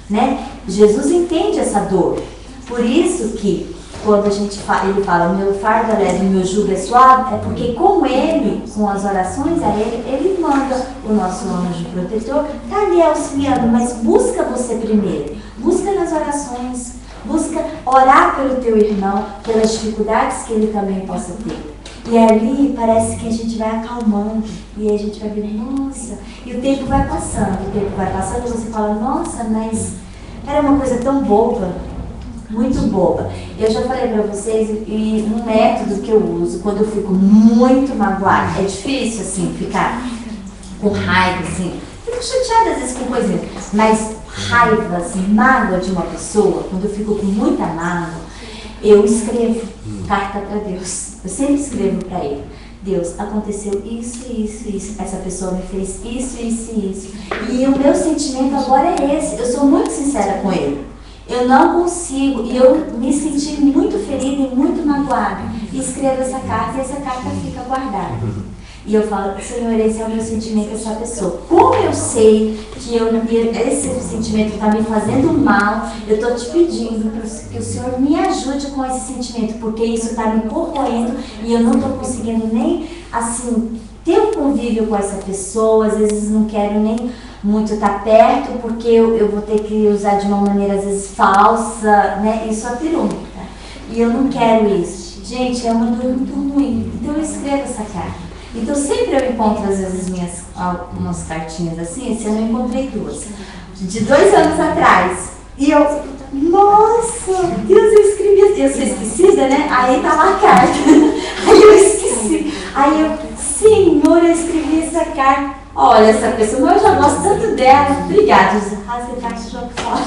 S1: né? Jesus entende essa dor. Por isso que quando ele fala, o meu fardo é leve, o meu jugo é suave, é porque com ele, com as orações a ele manda o nosso anjo protetor, está ali auxiliando, mas busca você primeiro, busca nas orações, busca orar pelo teu irmão, pelas dificuldades que ele também possa ter. E ali parece que a gente vai acalmando, e a gente vai vendo, nossa, e o tempo vai passando, e você fala, nossa, mas era uma coisa tão boba, muito boba. Eu já falei para vocês, e um método que eu uso quando eu fico muito magoada, é difícil assim, ficar com raiva, assim, fico chateada às vezes com coisinhas, mas raiva, assim, mágoa de uma pessoa, quando eu fico com muita mágoa, eu escrevo carta para Deus, eu sempre escrevo para Ele. Deus, aconteceu isso, isso, isso, essa pessoa me fez isso, isso e isso, e o meu sentimento agora é esse, eu sou muito sincera com Ele. Eu não consigo, e eu me senti muito ferida e muito magoada. E escrevo essa carta e essa carta fica guardada. E eu falo, Senhor, esse é o meu sentimento dessa pessoa. Como eu sei que esse sentimento está me fazendo mal, eu estou te pedindo que o Senhor me ajude com esse sentimento, porque isso está me corroendo e eu não estou conseguindo nem, assim, ter um convívio com essa pessoa. Às vezes não quero nem muito estar perto, porque eu vou ter que usar de uma maneira às vezes falsa, né? Isso afirma. E eu não quero isso. Gente, é uma dor muito ruim. Então eu escrevo essa carta. Então sempre eu encontro às vezes algumas cartinhas assim, esse ano eu encontrei duas. De 2 anos atrás. E eu, nossa, Deus, eu escrevi, eu sou esquecida, né? Aí tava a carta. Aí eu esqueci. Aí eu, Senhor, eu escrevi essa carta. Olha, essa pessoa, mas eu já gosto tanto dela. Obrigada, Jesus. Rasga a carta e joga fora.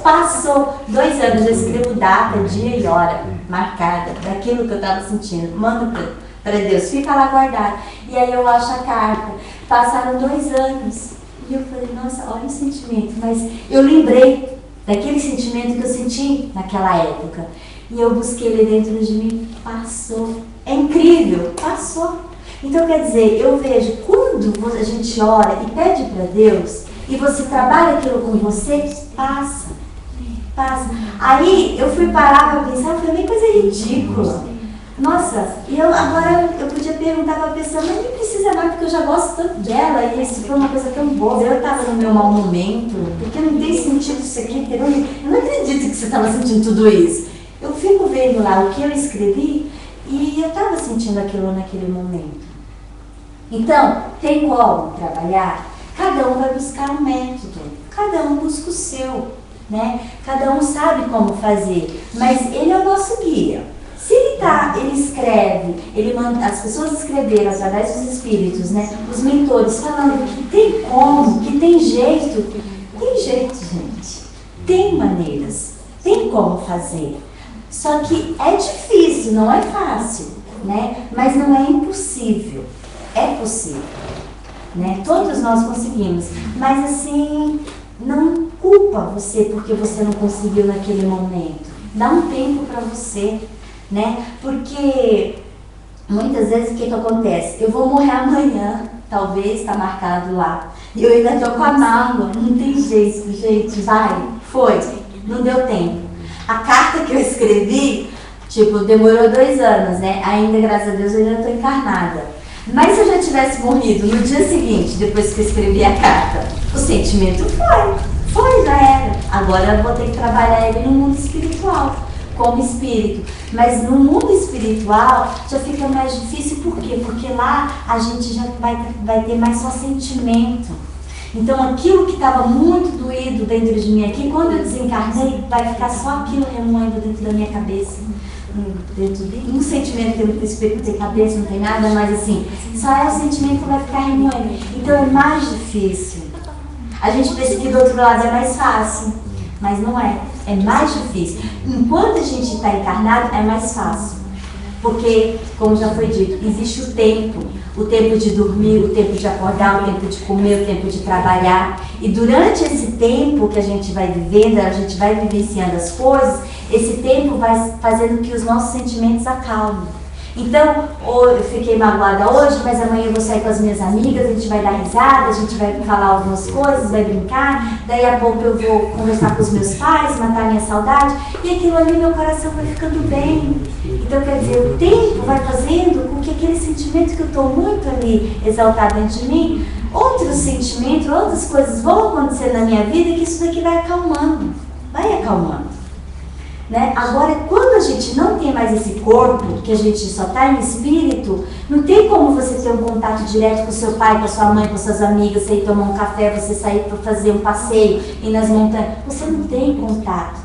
S1: Passou 2 anos, eu escrevo data, dia e hora marcada daquilo que eu estava sentindo. Mando para Deus, fica lá guardado. E aí eu acho a carta. Passaram 2 anos. E eu falei, nossa, olha o sentimento. Mas eu lembrei daquele sentimento que eu senti naquela época. E eu busquei ele dentro de mim. Passou. É incrível. Passou. Então, quer dizer, eu vejo, quando a gente ora e pede para Deus, e você trabalha aquilo com você, passa. Aí, eu fui parar para pensar, eu falei, coisa ridícula. Nossa, e agora eu podia perguntar para a pessoa, mas nem precisa mais, porque eu já gosto tanto dela, e isso foi uma coisa tão boa. Eu estava no meu mau momento, porque não tem sentido isso aqui, eu não acredito que você estava sentindo tudo isso. Eu fico vendo lá o que eu escrevi, e eu estava sentindo aquilo naquele momento. Então, tem como trabalhar? Cada um vai buscar um método, cada um busca o seu, né? Cada um sabe como fazer, mas ele é o nosso guia. Se ele escreve, ele manda, as pessoas escreveram através dos espíritos, né? Os mentores falando que tem como, que tem jeito, gente. Tem maneiras, tem como fazer. Só que é difícil, não é fácil, né? Mas não é impossível. É possível, né? Todos nós conseguimos, mas assim, não culpa você porque você não conseguiu naquele momento. Dá um tempo para você, né? Porque muitas vezes o que acontece? Eu vou morrer amanhã, talvez, está marcado lá, e eu ainda estou com a mágoa, não tem jeito, gente, vai, foi, não deu tempo. A carta que eu escrevi, tipo, demorou 2 anos, né? Ainda, graças a Deus, eu ainda estou encarnada. Mas se eu já tivesse morrido no dia seguinte, depois que eu escrevi a carta, o sentimento foi, já era. Agora eu vou ter que trabalhar ele no mundo espiritual, como espírito. Mas no mundo espiritual já fica mais difícil, por quê? Porque lá a gente já vai ter mais só sentimento. Então aquilo que estava muito doído dentro de mim aqui, quando eu desencarnei, vai ficar só aquilo remoendo dentro da minha cabeça. Um sentimento que não tem espírito, não tem cabeça, não tem nada, mas assim, só é o sentimento que vai ficar remoendo. Então é mais difícil. A gente pensa que do outro lado é mais fácil, mas não é. É mais difícil. Enquanto a gente está encarnado, é mais fácil. Porque, como já foi dito, existe o tempo de dormir, o tempo de acordar, o tempo de comer, o tempo de trabalhar. E durante esse tempo que a gente vai vivendo, a gente vai vivenciando as coisas, esse tempo vai fazendo que os nossos sentimentos acalmem. Então, eu fiquei magoada hoje, mas amanhã eu vou sair com as minhas amigas, a gente vai dar risada, a gente vai falar algumas coisas, vai brincar, daí a pouco eu vou conversar com os meus pais, matar minha saudade, e aquilo ali, meu coração vai ficando bem. Então, quer dizer, o tempo vai fazendo com que aquele sentimento que eu estou muito ali exaltado dentro de mim, outros sentimentos, outras coisas vão acontecer na minha vida que isso daqui vai acalmando, né? Agora, quando a gente não tem mais esse corpo, que a gente só está em espírito, não tem como você ter um contato direto com seu pai, com a sua mãe, com suas amigas, você ir tomar um café, você sair para fazer um passeio, ir nas montanhas. Você não tem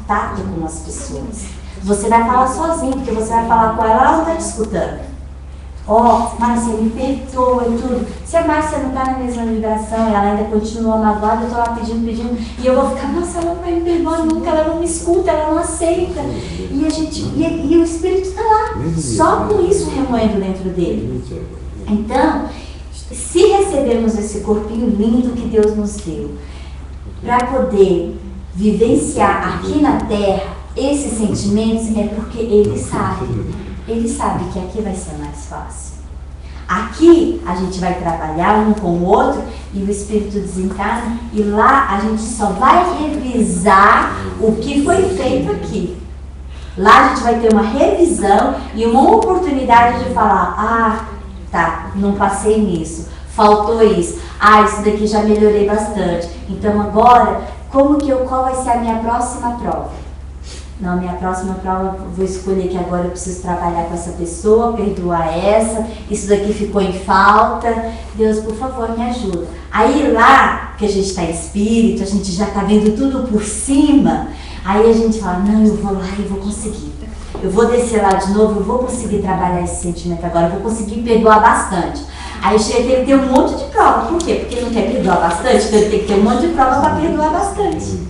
S1: tato com as pessoas. Você vai falar sozinho, porque você vai falar com ela, ela não está te escutando. Márcia, me perdoa e tudo. Se a Márcia não está na mesma vibração, ela ainda continua magoada, eu estou lá pedindo, e eu vou ficar, nossa, ela não vai me perdoar nunca, ela não me escuta, ela não aceita. E o Espírito está lá, só com isso remoendo dentro dele. Então, se recebemos esse corpinho lindo que Deus nos deu, para poder vivenciar aqui na Terra esses sentimentos, é porque Ele sabe que aqui vai ser mais fácil. Aqui a gente vai trabalhar um com o outro e o Espírito desencarna, e lá a gente só vai revisar o que foi feito aqui. Lá a gente vai ter uma revisão e uma oportunidade de falar, não passei nisso, faltou isso, isso daqui já melhorei bastante. Então agora, qual vai ser a minha próxima prova? Não, minha próxima prova, vou escolher que agora eu preciso trabalhar com essa pessoa, perdoar essa, isso daqui ficou em falta, Deus, por favor, me ajuda. Aí lá, que a gente está em espírito, a gente já está vendo tudo por cima, aí a gente fala, não, eu vou lá e vou conseguir. Eu vou descer lá de novo, eu vou conseguir trabalhar esse sentimento agora, eu vou conseguir perdoar bastante. Aí chega, tem que ter um monte de prova, por quê? Porque não quer perdoar bastante, então ele tem que ter um monte de prova para perdoar bastante.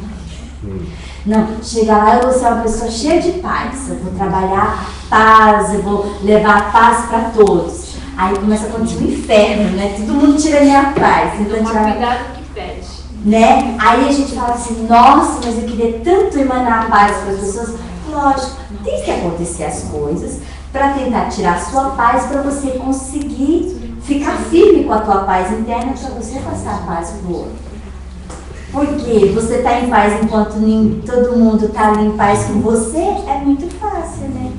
S1: Não, chega lá, eu vou ser uma pessoa cheia de paz, eu vou trabalhar paz, eu vou levar paz para todos. Aí começa a acontecer um inferno, né? Todo mundo tira a minha paz. Então,
S4: cuidado que pede.
S1: Né? Aí a gente fala assim, nossa, mas eu queria tanto emanar paz para as pessoas. Lógico, tem que acontecer as coisas para tentar tirar a sua paz, para você conseguir ficar firme com a tua paz interna, para você passar a paz para o outro. Porque você está em paz enquanto todo mundo está ali em paz com você, é muito fácil, né?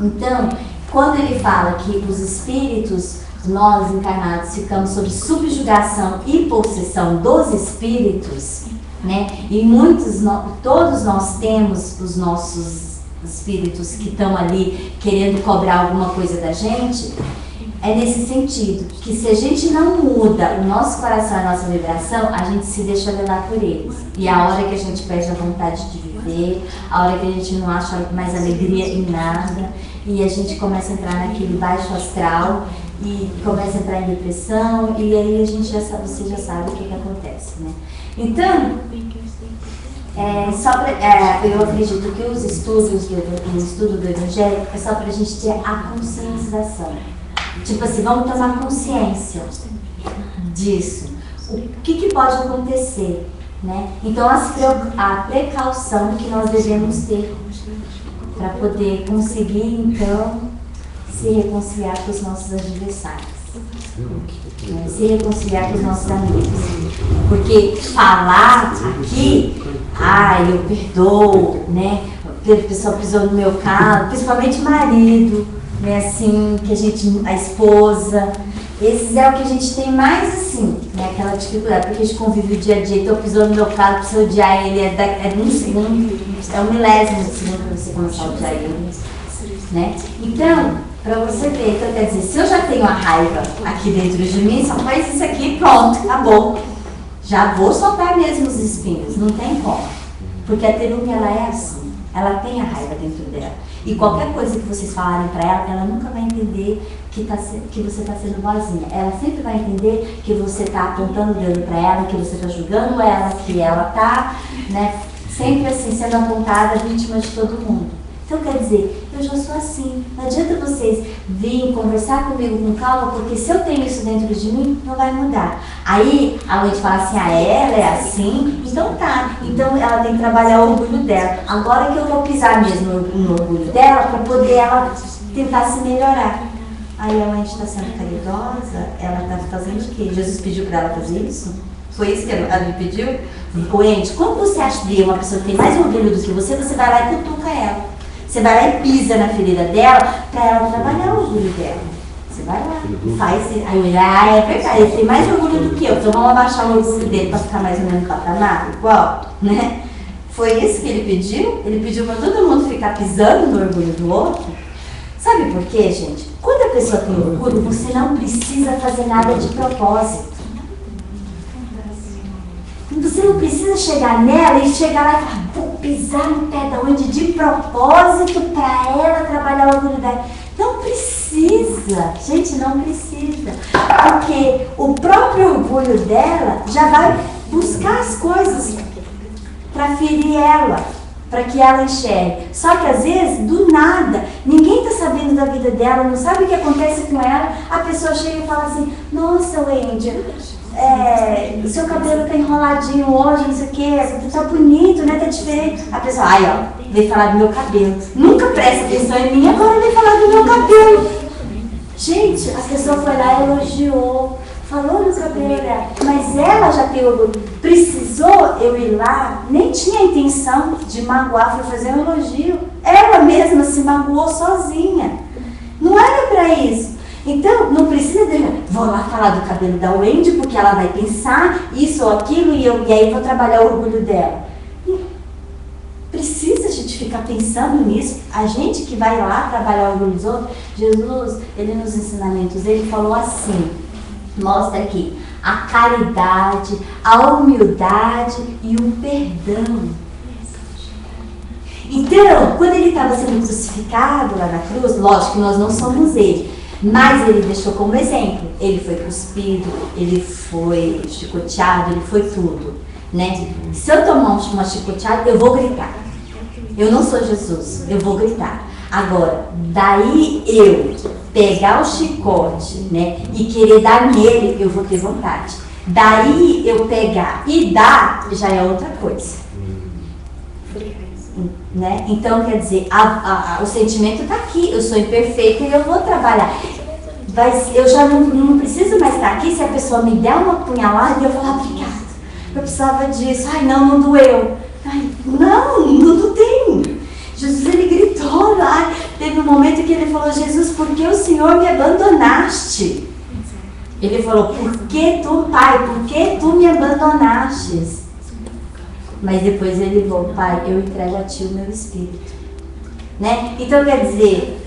S1: Então, quando ele fala que os espíritos, nós encarnados, ficamos sob subjugação e possessão dos espíritos, né? E todos nós temos os nossos espíritos que estão ali querendo cobrar alguma coisa da gente. É nesse sentido, que se a gente não muda o nosso coração, a nossa vibração, a gente se deixa levar por eles. E a hora que a gente perde a vontade de viver, a hora que a gente não acha mais alegria em nada, e a gente começa a entrar naquele baixo astral, e começa a entrar em depressão, e aí a gente você já sabe o que acontece, né? Então, eu acredito que os estudos o estudo do Evangelho é só para a gente ter a conscientização. Tipo assim, vamos tomar consciência disso. O que pode acontecer, né? Então, a precaução que nós devemos ter para poder conseguir, então, se reconciliar com os nossos adversários. Né? Se reconciliar com os nossos amigos. Porque falar aqui, eu perdoo, né? A pessoa pisou no meu carro, principalmente marido, né? Assim, a esposa. Esses é o que a gente tem mais, assim, né? Aquela dificuldade, porque a gente convive o dia a dia, então pisou no meu carro, precisa odiar ele, é um segundo, é um milésimo de segundo para você começar a odiar ele, né? Então, para você ver, então quer dizer, se eu já tenho a raiva aqui dentro de mim, só faz isso aqui, pronto, acabou. Já vou soltar mesmo os espinhos, não tem como. Porque a Terumi, ela é assim, ela tem a raiva dentro dela. E qualquer coisa que vocês falarem para ela, ela nunca vai entender que você está sendo boazinha. Ela sempre vai entender que você está apontando o dedo para ela, que você está julgando ela, que ela está, né, sempre assim, sendo apontada, vítima de todo mundo. Então, quer dizer, eu já sou assim. Não adianta vocês virem conversar comigo com calma, porque se eu tenho isso dentro de mim, não vai mudar. Aí, a gente fala assim, ela é assim, então tá. Então, ela tem que trabalhar o orgulho dela. Agora que eu vou pisar mesmo no orgulho dela, para poder ela tentar se melhorar. Aí, a gente está sendo caridosa, ela está fazendo o quê? Jesus pediu para ela fazer isso? Foi isso que ela me pediu? Coente, quando você acha que uma pessoa que tem mais orgulho do que você vai lá e cutuca ela. Você vai lá e pisa na ferida dela para ela trabalhar o orgulho dela. Você vai lá e faz. Aí é verdade, ele tem mais orgulho do que eu. Então vamos abaixar o orgulho dele para ficar mais ou menos no patamar, igual, né? Foi isso que ele pediu? Ele pediu para todo mundo ficar pisando no orgulho do outro. Sabe por quê, gente? Quando a pessoa tem orgulho, você não precisa fazer nada de propósito. Você não precisa chegar nela e chegar lá e falar, vou pisar no pé da onde de propósito para ela trabalhar o orgulho dela. Não precisa, gente, não precisa. Porque o próprio orgulho dela já vai buscar as coisas para ferir ela, para que ela enxergue. Só que às vezes, do nada, ninguém está sabendo da vida dela, não sabe o que acontece com ela, a pessoa chega e fala assim, nossa, Wendy, o seu cabelo tá enroladinho hoje, não sei o que, tá bonito, né, tá diferente. A pessoa, veio falar do meu cabelo. Nunca presta atenção em mim, agora veio falar do meu cabelo. Gente, a pessoa foi lá e elogiou, falou no cabelo dela, mas ela já tem orgulho. Precisou eu ir lá, nem tinha a intenção de magoar, foi fazer um elogio. Ela mesma se magoou sozinha. Não era pra isso. Então, não precisa vou lá falar do cabelo da Wendy, porque ela vai pensar isso ou aquilo, e aí vou trabalhar o orgulho dela. E precisa a gente ficar pensando nisso? A gente que vai lá trabalhar o orgulho dos outros, Jesus, ele nos ensinamentos, ele falou assim, mostra aqui, a caridade, a humildade e o perdão. Então, quando ele estava sendo crucificado lá na cruz, lógico que nós não somos ele, mas ele deixou como exemplo. Ele foi cuspido, ele foi chicoteado, ele foi tudo, né? Se eu tomar uma chicoteada, eu vou gritar. Eu não sou Jesus, eu vou gritar. Agora, daí eu pegar o chicote, né, e querer dar nele, eu vou ter vontade. Daí eu pegar e dar, já é outra coisa. Né? Então, quer dizer, o sentimento está aqui, eu sou imperfeita e eu vou trabalhar. Eu já não preciso mais estar aqui se a pessoa me der uma punhalada e eu falar, obrigada, eu precisava disso, não doeu. Não tem. Jesus, ele gritou lá, teve um momento que ele falou, Jesus, por que o Senhor me abandonaste? Ele falou, por que tu, Pai, por que tu me abandonastes? Mas depois ele falou, Pai, eu entrego a ti o meu espírito. Né? Então, quer dizer,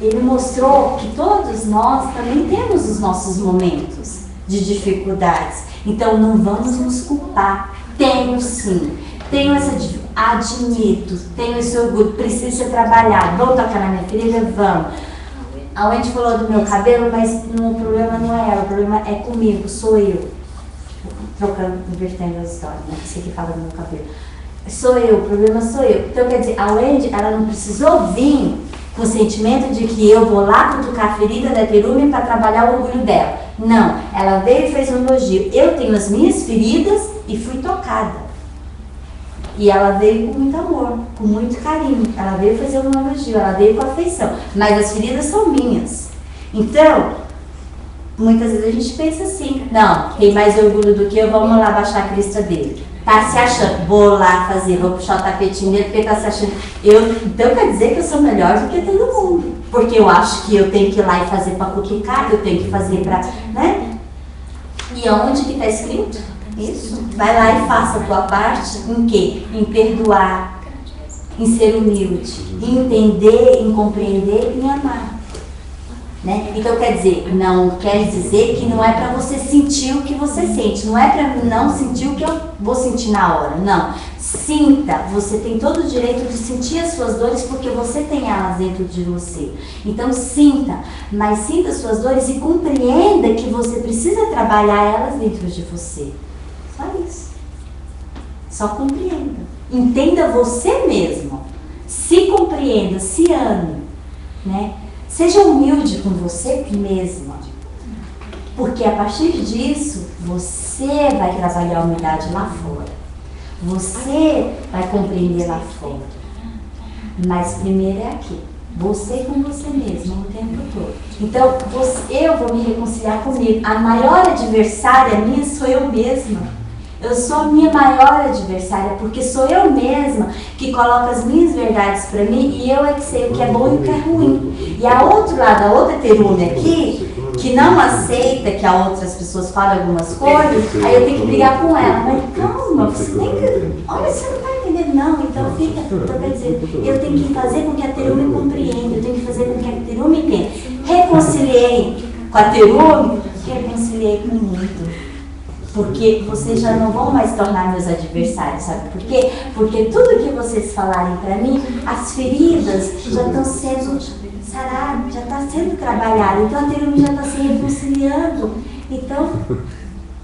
S1: ele mostrou que todos nós também temos os nossos momentos de dificuldades. Então, não vamos nos culpar. Tenho sim. Tenho essa dificuldade. Admito. Tenho esse orgulho. Preciso ser trabalhado. Vamos tocar na minha ferida? Vamos. A Wendy falou do meu cabelo, mas o problema não é ela. O problema é comigo. Sou eu. Trocando, invertendo as histórias, né? Você que fala do meu cabelo. Sou eu, o problema sou eu. Então, quer dizer, a Wendy, ela não precisou vir com o sentimento de que eu vou lá cutucar a ferida da Terumi para trabalhar o orgulho dela. Não, ela veio e fez um elogio. Eu tenho as minhas feridas e fui tocada. E ela veio com muito amor, com muito carinho. Ela veio fazer um elogio, ela veio com afeição. Mas as feridas são minhas. Então, Muitas vezes a gente pensa assim, não, tem mais orgulho do que eu, vamos lá baixar a crista dele. Tá se achando, vou lá fazer, vou puxar o tapetinho dele porque tá se achando. Então quer dizer que eu sou melhor do que todo mundo. Porque eu acho que eu tenho que ir lá e fazer para cutucar, eu tenho que fazer para, né? E aonde que está escrito? Isso. Vai lá e faça a tua parte em quê? Em perdoar, em ser humilde, em entender, em compreender e em amar. Né? Então quer dizer, não quer dizer que não é para você sentir o que você sente, não é para não sentir o que eu vou sentir na hora, não. Sinta, você tem todo o direito de sentir as suas dores porque você tem elas dentro de você. Então sinta, mas sinta as suas dores e compreenda que você precisa trabalhar elas dentro de você. Só isso. Só compreenda. Entenda você mesmo. Se compreenda, se ame, né? Seja humilde com você mesma, porque a partir disso você vai trabalhar a humildade lá fora, você vai compreender lá fora, mas primeiro é aqui, você com você mesma o tempo todo. Então eu vou me reconciliar comigo, a maior adversária minha sou eu mesma. Eu sou a minha maior adversária, porque sou eu mesma que coloco as minhas verdades para mim e eu é que sei o que é bom e o que é ruim. E a outro lado, a outra terume aqui, que não aceita que as outras pessoas falem algumas coisas, aí eu tenho que brigar com ela. Mas calma, você tem que... Olha, você não está entendendo, não. Então fica... Então quer dizer, eu tenho que fazer com que a terume compreenda, eu tenho que fazer com que a terume entenda. Reconciliei com a terume, reconciliei com o mundo. Porque vocês já não vão mais tornar meus adversários, sabe por quê? Porque tudo que vocês falarem para mim, as feridas já estão sendo saradas, já está sendo trabalhada. Então a terume já está se reconciliando. Então,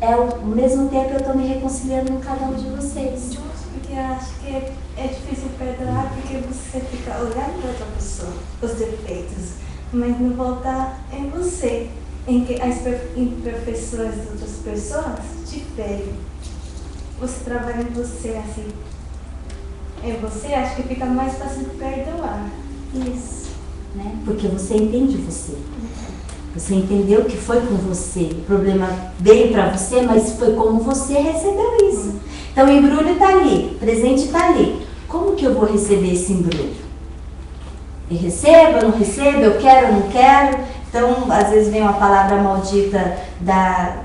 S1: ao mesmo tempo eu estou me reconciliando com cada um de vocês.
S4: Porque eu acho que é difícil perdoar porque você fica olhando para outra pessoa, os defeitos, mas não voltar em você. Em que as imperfeições de outras pessoas te ferem. Você trabalha em você assim. Em você, acho que fica mais fácil perdoar.
S1: Isso, né? Porque você entende você. Você entendeu que foi com você. O problema veio para você, mas foi como você recebeu isso. Então o embrulho está ali, o presente está ali. Como que eu vou receber esse embrulho? Eu recebo, eu não recebo, eu quero, eu não quero. Então, às vezes vem uma palavra maldita da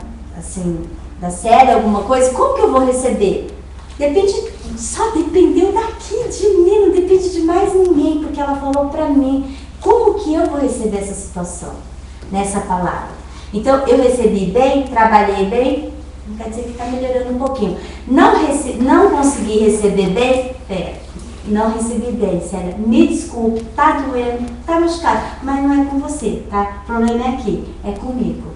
S1: série, alguma coisa, como que eu vou receber? Depende, só dependeu daqui de mim, não depende de mais ninguém, porque ela falou pra mim, como que eu vou receber essa situação, nessa palavra? Então, eu recebi bem, trabalhei bem, não quer dizer que está melhorando um pouquinho. Não consegui receber bem, não recebi bem, Célia, me desculpe, tá doendo, tá machucado, mas não é com você, tá? O problema é aqui, é comigo.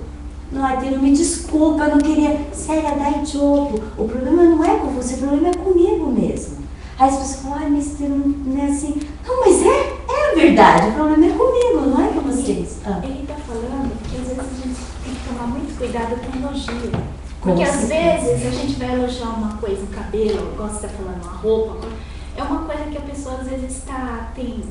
S1: Não, Arthur, me desculpa, eu não queria, Célia, dai jogo, o problema não é com você, o problema é comigo mesmo. Aí as pessoas falam, ai, mas não é assim. Não, mas é verdade, o problema é comigo, não é com vocês.
S4: Ele tá falando que às vezes a gente tem que tomar muito cuidado com elogio. Porque às vezes a gente vai elogiar uma coisa, um cabelo, igual você tá falando, uma roupa, é uma coisa que a pessoa às vezes tem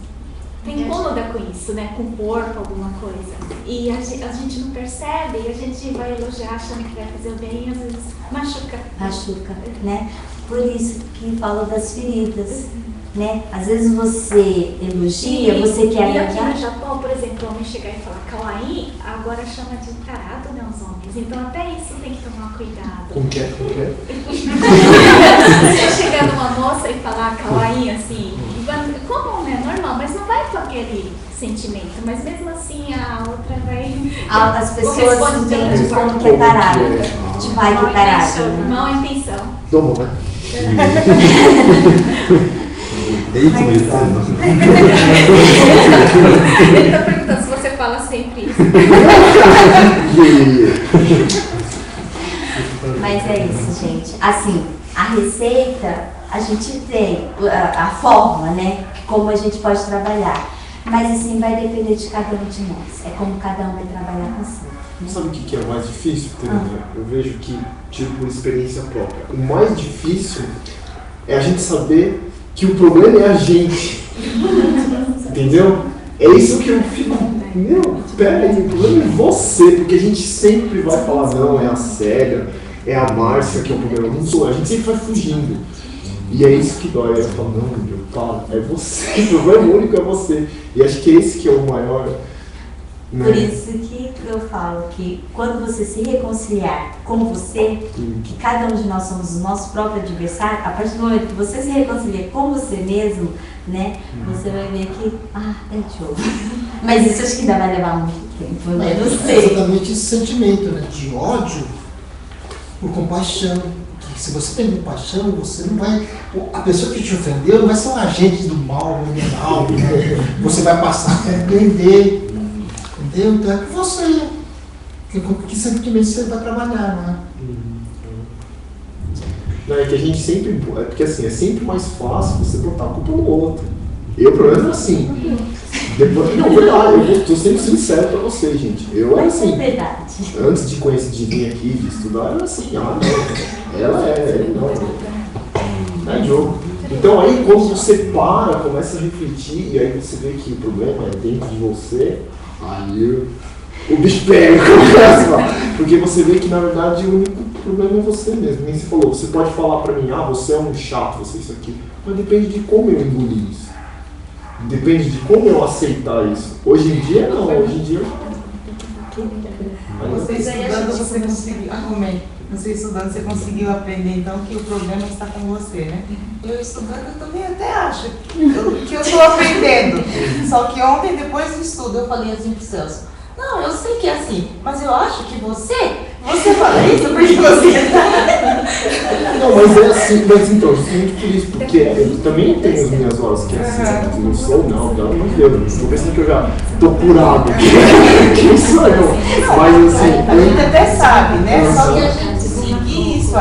S4: incômoda com isso, né? Com o corpo, alguma coisa. E a gente não percebe e a gente vai elogiar achando que vai fazer o bem e às vezes machuca.
S1: Machuca, né? Por isso que falo das feridas, né? Às vezes você elogia, você quer
S4: E aqui no Japão, por exemplo, o homem chegar e falar kawaii, agora chama de tarado, né, os homens. Então até isso tem que tomar cuidado.
S7: Como que é?
S4: Você chegar numa moça e falar kawaii, assim, como, né? Normal, mas não vai com aquele sentimento. Mas mesmo assim a outra vai...
S1: As pessoas entendem como que é tarado. De pai que é tarado.
S4: Mal intenção.
S7: Toma, né?
S6: Desde mesmo.
S4: Ele tá perguntando se você fala sempre isso.
S1: Mas é isso, gente. Assim, a receita, a gente tem a forma, né? Como a gente pode trabalhar. Mas assim, vai depender de cada um de nós. É como cada um vai trabalhar com você.
S7: Sabe o que é mais difícil, Tereza? Eu vejo que, tipo, por experiência própria, o mais difícil é a gente saber que o problema é a gente. Entendeu? É isso que eu fico. Meu, pera aí, o problema é você, porque a gente sempre vai falar, não, é a Célia, é a Márcia que é o problema, não sou, a gente sempre vai fugindo. E é isso que dói, aí eu falo, não, meu, para, é você, o problema único é você. E acho que esse que é o maior... Né?
S1: Por isso que eu falo que quando você se reconciliar com você, que cada um de nós somos o nosso próprio adversário, a partir do momento que você se reconcilia com você mesmo, né, você vai ver que, é jogo. Mas isso acho que ainda vai levar muito tempo, né? Não
S5: É
S1: sei.
S5: exatamente esse sentimento, né, de ódio por compaixão. Que se você tem compaixão, você não vai... A pessoa que te ofendeu não vai ser um agente do mal, né? Você vai passar a entender. Entendeu? Então é com você. Que sentimento você vai trabalhar, não é?
S7: Não, é que a gente sempre... É porque assim, é sempre mais fácil você botar a culpa no outro. Eu, pelo menos, assim... Depois, não, verdade, eu estou sendo sincero pra você, gente. Eu era assim...
S1: Verdade.
S7: Antes de conhecer, de vir aqui, de estudar, eu era assim, não. Ela é, ele não. Não é jogo. Então aí, quando você para, começa a refletir, e aí você vê que o problema é dentro de você, aí o bicho pega, porque você vê que na verdade o único problema é você mesmo. Nem você falou, você pode falar pra mim, você é um chato, você é isso aqui, mas depende de como eu engolir isso. Depende de como eu aceitar isso. Hoje em dia não, hoje em dia
S9: Você estudando, você conseguiu argumentar. Você estudando, você conseguiu aprender então que o problema está com você, né? Eu estudando, eu também até acho que eu estou aprendendo. Só que ontem, depois do estudo, eu falei assim pro Celso, não, eu sei que é assim, mas eu acho que você fala isso porque você...
S7: Não, mas é assim, mas então, justamente por isso, porque eu também tenho as minhas horas que é assim, sabe? Eu não sou não, pelo amor de Deus, não estou pensando que eu já estou curado. Quem sou eu? Mas assim...
S9: A gente até sabe, né? Só que a gente seguir isso,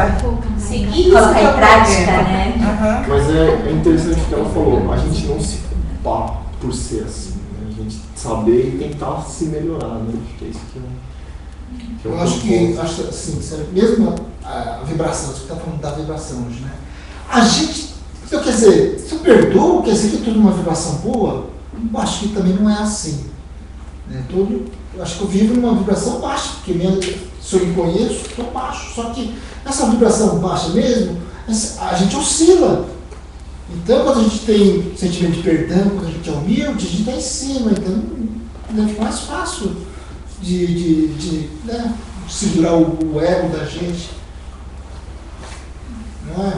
S9: seguir isso
S1: Colocar
S9: que é
S1: em
S9: o
S1: prática,
S9: problema.
S1: né?
S7: Mas é interessante o que ela falou, a gente não se culpar por ser assim, né? A gente saber e tentar se melhorar, né? Acho que é isso que eu
S5: acho assim, mesmo a vibração, você está falando da vibração hoje, né? A gente, então, quer dizer, se eu perdoo, quer dizer que é tudo uma vibração boa? Eu acho que também não é assim. Né? Eu acho que eu vivo numa vibração baixa, porque se eu me conheço, estou baixo. Só que essa vibração baixa mesmo, a gente oscila. Então, quando a gente tem sentimento de perdão, quando a gente é humilde, a gente está em cima. Então, fica mais fácil de segurar o ego da gente. Não é?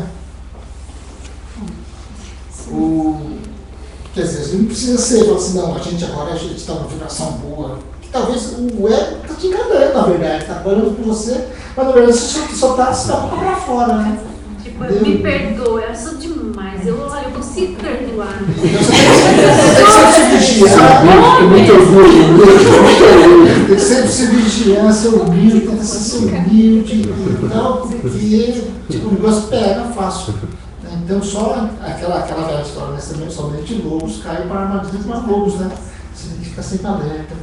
S5: Quer dizer, não precisa ser, falar assim, não, a gente está numa vibração boa. Que talvez o ego está te enganando, na verdade, está falando por você, mas na verdade você só está se boca para fora, né?
S4: Tipo, eu me perdoo, eu sou demais, eu consigo perdoar.
S5: Tem que sempre se vigiar.
S7: muito orgulho.
S5: Tem que sempre se vigiar, ser humilde, tentar ser humilde e tal, porque o negócio pega fácil. Então, só aquela velha história, né? Somente lobos caem para armadilhas, mas lobos, né? Você tem que ficar sempre alerta.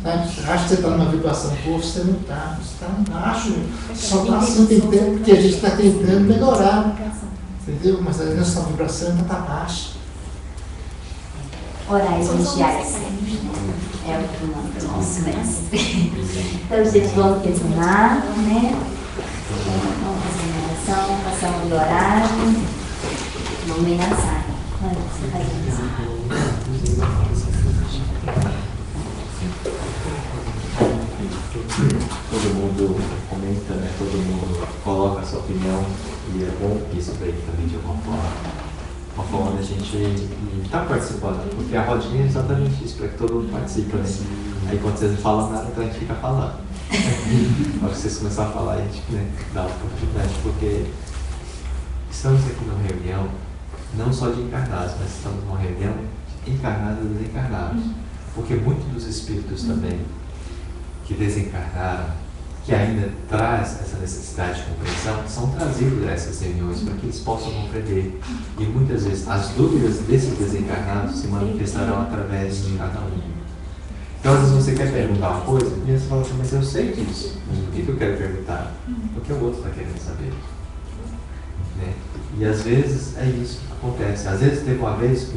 S5: Acha que você está numa vibração boa, você não está. Você está embaixo. Só está assim tentando, porque a gente está tentando melhorar. Entendeu? Mas a nossa vibração ainda está baixa.
S1: Orar e vigiar sempre, né? É o que manda o nosso mestre. Então, gente, vamos terminar, né? Vamos fazer uma oração, passamos do horário. Vamos amenaçar. Você faz isso.
S2: Todo mundo comenta, né? Todo mundo coloca a sua opinião e é bom isso daí também de alguma forma. Uma forma da gente estar participando, porque a rodinha é exatamente isso, para que todo mundo participe, né? Aí quando vocês não falam nada, então a gente fica falando. Na hora que vocês começarem a falar, a gente dá uma oportunidade, porque estamos aqui numa reunião não só de encarnados, mas estamos numa reunião de encarnados e desencarnados. Porque muitos dos espíritos também que desencarnaram, que ainda traz essa necessidade de compreensão, são trazidos a essas reuniões para que eles possam compreender. E muitas vezes as dúvidas desses desencarnados se manifestarão através de cada um. Então, às vezes você quer perguntar uma coisa e você fala assim, mas eu sei disso. O que eu quero perguntar? O que o outro está querendo saber? Né? E às vezes é isso que acontece. Às vezes teve uma vez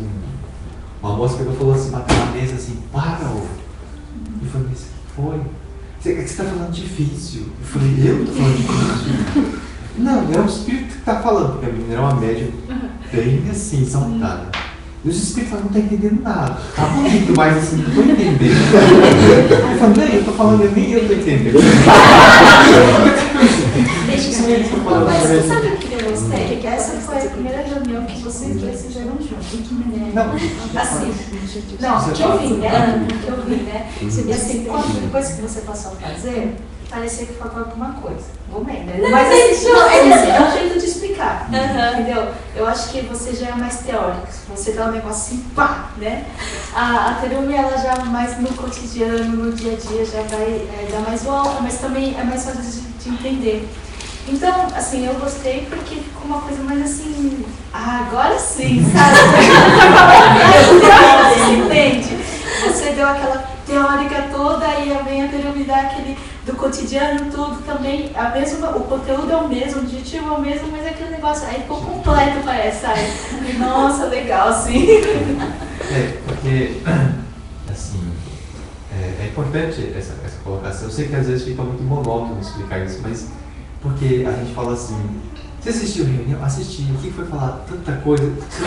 S2: uma moça que falou assim, bateu na mesa assim, para,
S6: E falei, mas foi? Você está falando difícil. Eu falei, eu estou falando difícil? Não, é o espírito que está falando, porque a menina era uma média bem assim, saltada. E os espíritos não estão entendendo nada. Tá bonito, mas assim, não estou entendendo. Eu falei, não, eu estou falando, nem eu estou entendendo.
S4: Mas você sabe o que eu gostei? Que essa foi a primeira reunião que vocês dois fizeram juntos.
S6: Não.
S4: Assim, não, que eu vi, né? Que eu vi, né? E assim, depois que você passou a fazer, parecia que faltava alguma coisa. Vou mesmo. Mas assim, é um jeito de explicar. Entendeu? Eu acho que você já é mais teórico. Você dá um negócio assim, pá, né? A Terumi, ela já mais no cotidiano, no dia a dia, já vai dar mais volta, mas também é mais fácil de entender. Então, assim, eu gostei porque ficou uma coisa mais assim, agora sim, sabe? Você entende? Você deu aquela teórica toda e vem a Terumi dar aquele do cotidiano, tudo também, o conteúdo é o mesmo, o objetivo é o mesmo, mas aquele negócio aí ficou completo, parece, sabe? Nossa, legal, sim.
S6: Porque, assim, é importante essa colocação. Eu sei que às vezes fica muito monótono explicar isso, mas porque a gente fala assim, você assistiu a reunião? Assisti. O que foi falar? Tanta coisa. Você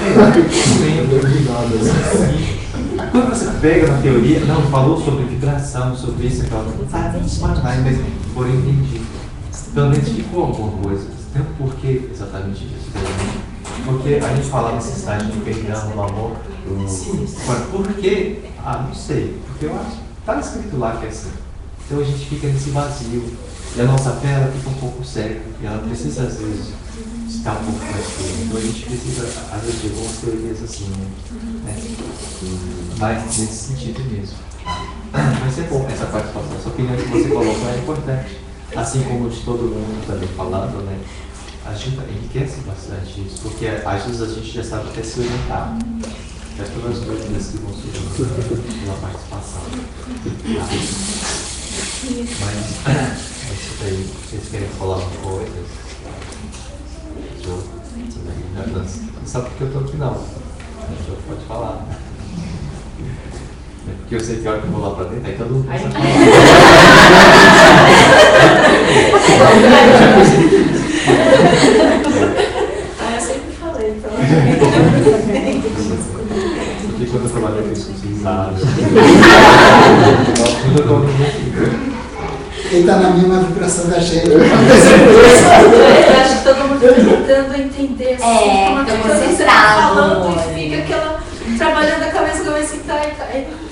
S6: lembra? Quando você pega na teoria, não, falou sobre vibração, sobre isso, aquela coisa. Mas por entendi. Pelo menos ficou alguma coisa. Tem um porquê exatamente disso. Porque a gente fala necessidade de perdão, do amor. Por quê? Não sei. Porque eu acho. Está escrito lá que é assim. Então a gente fica nesse vazio. E a nossa fé ela fica um pouco cega. E ela precisa, às vezes, estar um pouco mais clara. Então a gente precisa, às vezes, de algumas teorias assim, né? Mas nesse sentido mesmo. Mas é bom essa participação. Essa opinião que você colocou é importante. Assim como de todo mundo também falando, né? Ajuda, enriquece bastante isso. Porque às vezes a gente já sabe até se orientar. É todas as dúvidas que vão surgir pela participação. Mas isso daí, vocês querem falar coisas? Não sabe porque eu estou aqui não. Então pode falar. É porque eu sei que a hora que eu vou lá para dentro, aí todo mundo começa a falar.
S4: Eu sempre falei, então.
S6: Porque quando eu trabalho com isso, sabe?
S5: Ele está na mesma vibração da gente.
S4: Eu acho que todo mundo está tentando entender assim, como você está falando e fica aquela trabalhando a cabeça como assim, tá, e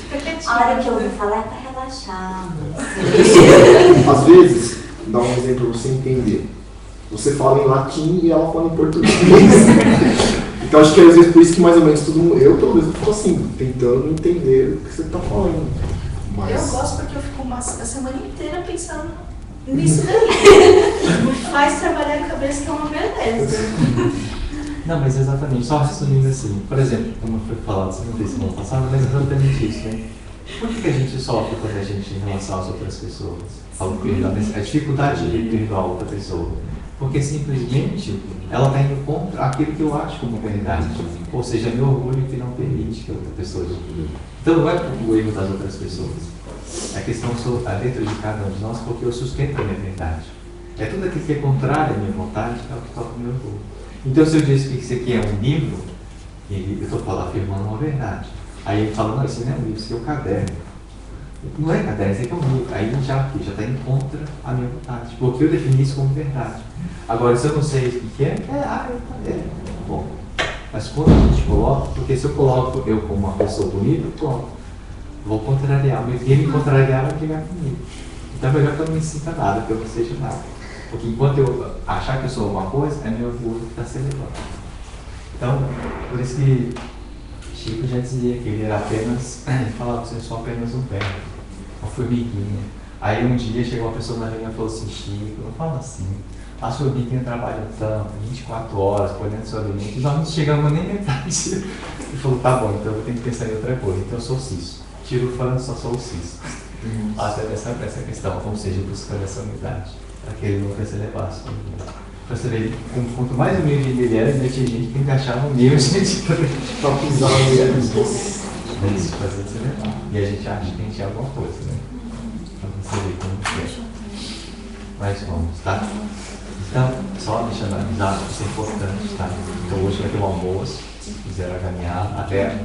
S4: fica quietinho.
S1: A hora que eu vou falar é para relaxar.
S7: Às vezes, dá um exemplo para você entender. Você fala em latim e ela fala em português. Então acho que às vezes por isso que mais ou menos todo mundo, eu pelo menos fico assim, tentando entender o que você está falando. Mas...
S4: Eu gosto porque eu fico a semana inteira pensando nisso daí. Faz trabalhar a cabeça que é uma beleza.
S6: Não, mas exatamente, só resumindo assim, por exemplo, como foi falado, não sei se semana passada, mas exatamente isso, né? Por que a gente sofre quando a gente em relação às outras pessoas? Falo perdão, a dificuldade de perdoar a outra pessoa. Porque simplesmente ela está indo contra aquilo que eu acho como verdade. Ou seja, meu orgulho que não permite que a outra pessoa julgue. Então não é o erro das outras pessoas. A questão é dentro de cada um de nós, porque eu sustento a minha verdade. É tudo aquilo que é contrário à minha vontade que é o que toca o meu orgulho. Então se eu disse que isso aqui é um livro, e eu estou afirmando uma verdade. Aí ele fala, não, isso não é um livro, isso aqui é um caderno. Não é caderno, isso aqui é um livro. Aí já está indo contra a minha vontade. Porque eu defini isso como verdade. Agora, se eu não sei o que é, bom. Mas quando a gente coloca, porque se eu coloco eu como uma pessoa bonita, pronto. Vou contrariar. Ele me contrariar vai brigar comigo. Então é melhor que eu não me sinta nada, que eu não seja nada. Porque enquanto eu achar que eu sou alguma coisa, é meu orgulho que está se elevando. Então, por isso que Chico já dizia que ele era apenas, ele falava, você é só apenas um verme, uma formiguinha. Aí um dia chegou uma pessoa na reunião e falou assim, Chico, não fala assim, a formiguinha trabalha tanto, 24 horas, colhendo seu alimento, e nós não chegamos nem metade. Ele falou, tá bom, então eu vou ter que pensar em outra coisa, então eu sou ciso. Tiro o fã, só sou o ciso. Até essa questão, ou seja, buscando essa unidade, para que ele nunca se elevasse. Para você ver, quanto mais humilde ele era, ainda tinha gente que encaixava o meu, gente, para pisar no né? Isso faz você levar. E a gente acha que a gente é alguma coisa, né? Pra você ver como que é. Mas vamos, tá? Então, só deixando avisado que isso é importante, tá? Então hoje vai ter um almoço, se quiser caminhar, até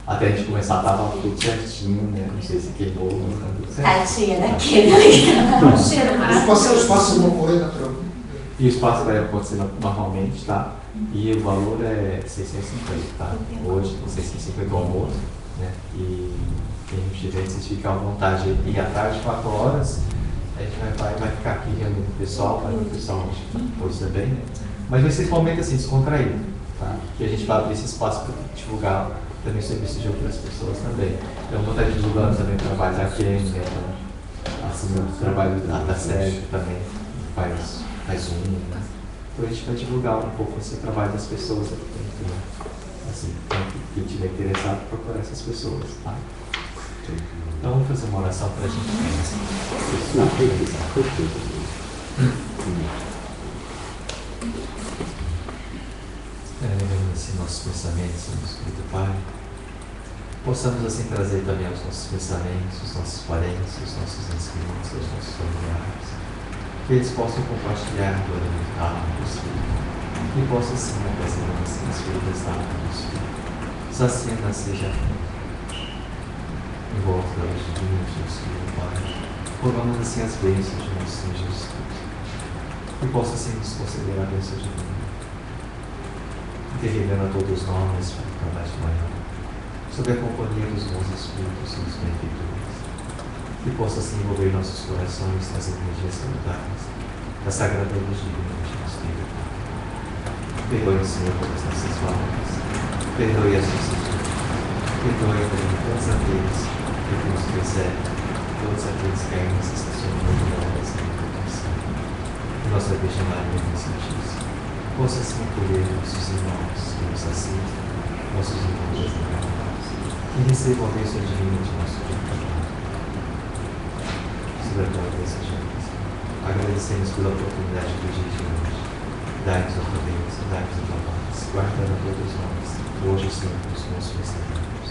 S6: a gente começar a estar tudo certinho, né? Não sei se queimou, não tá tudo certo.
S1: Tadinha daquele.
S5: Os passos vão correr naturalmente.
S6: E o espaço vai acontecer normalmente, tá? E o valor é 650, tá? Hoje, 650 o almoço, né? E quem estiver, vocês ficam à vontade. E à tarde, 4 horas, a gente vai ficar aqui reunindo o pessoal, vai o pessoal depois também, né? Mas vai ser esse momento assim, descontraído, tá? Que a gente vai abrir esse espaço para divulgar também o serviço de outras pessoas também. Então, vou estar divulgando também o trabalho da Kemi, né? Assim, o trabalho da Sérgio também, faz né? Então a gente vai divulgar um pouco esse trabalho das pessoas aqui dentro, né? Assim, quem estiver interessado, procurar essas pessoas, tá? Então vamos fazer uma oração para a gente. Elevando assim nossos pensamentos, nosso Espírito Pai, possamos assim trazer também aos nossos pensamentos, os nossos parentes, os nossos entes queridos, os nossos familiares, que eles possam compartilhar a dor da alma do Espírito, e possam assim trazer as feridas da alma do Espírito, saciando seja em volta da luz divina de nosso Filho Pai, rogamos assim as bênçãos de nosso Senhor Jesus Cristo, e possa assim nos conceder a bênção divina, interregando a todos nós para mais de manhã, sob a companhia dos bons Espíritos e dos benfeitores, que possa assim envolver nossos corações nas energias saludares da sagrada luz divina de nosso Filho. Perdoe, Senhor, todas as nossas faltas, perdoe as nossas dúvidas, perdoe também todos aqueles que nos perseguem, todos aqueles que ainda se estacionam de nós em educação. E nossa Virgem Maria, Santíssima, possa assim acolher nossos irmãos que nos assistem, nossos irmãos desencarnados, e recebam a bênção divina de nosso Deus. Sobre a tua bênção, Jesus. Agradecemos pela oportunidade do dia de hoje. Dai-nos a tua bênção, dai-nos a tua paz, guardando a todos nós, hoje e sempre os nossos pensamentos.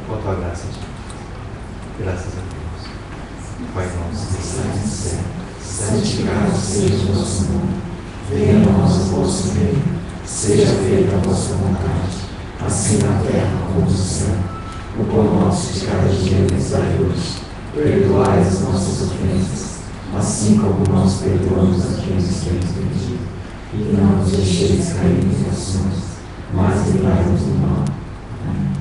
S6: Com a tua graça, Jesus. Graças a Deus. Pai nosso que estás no céu, santificado seja o vosso nome. Venha a nós o vosso reino, seja feita a vossa vontade, assim na terra como no céu. O pão nosso de cada dia nos dai hoje. Perdoai as nossas ofensas, assim como nós perdoamos a quem nos tem ofendido. E não nos deixeis cair em tentações, mas livrai-nos do mal. Amém.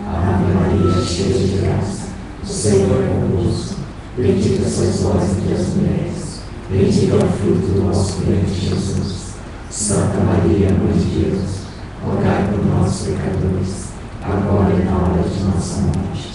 S6: Ave Maria, cheia de graça, o Senhor é convosco. Bendita sois vós entre as mulheres, bendito é o fruto do vosso ventre, Jesus. Santa Maria, Mãe de Deus, rogai por nós, pecadores, agora e na hora de nossa morte.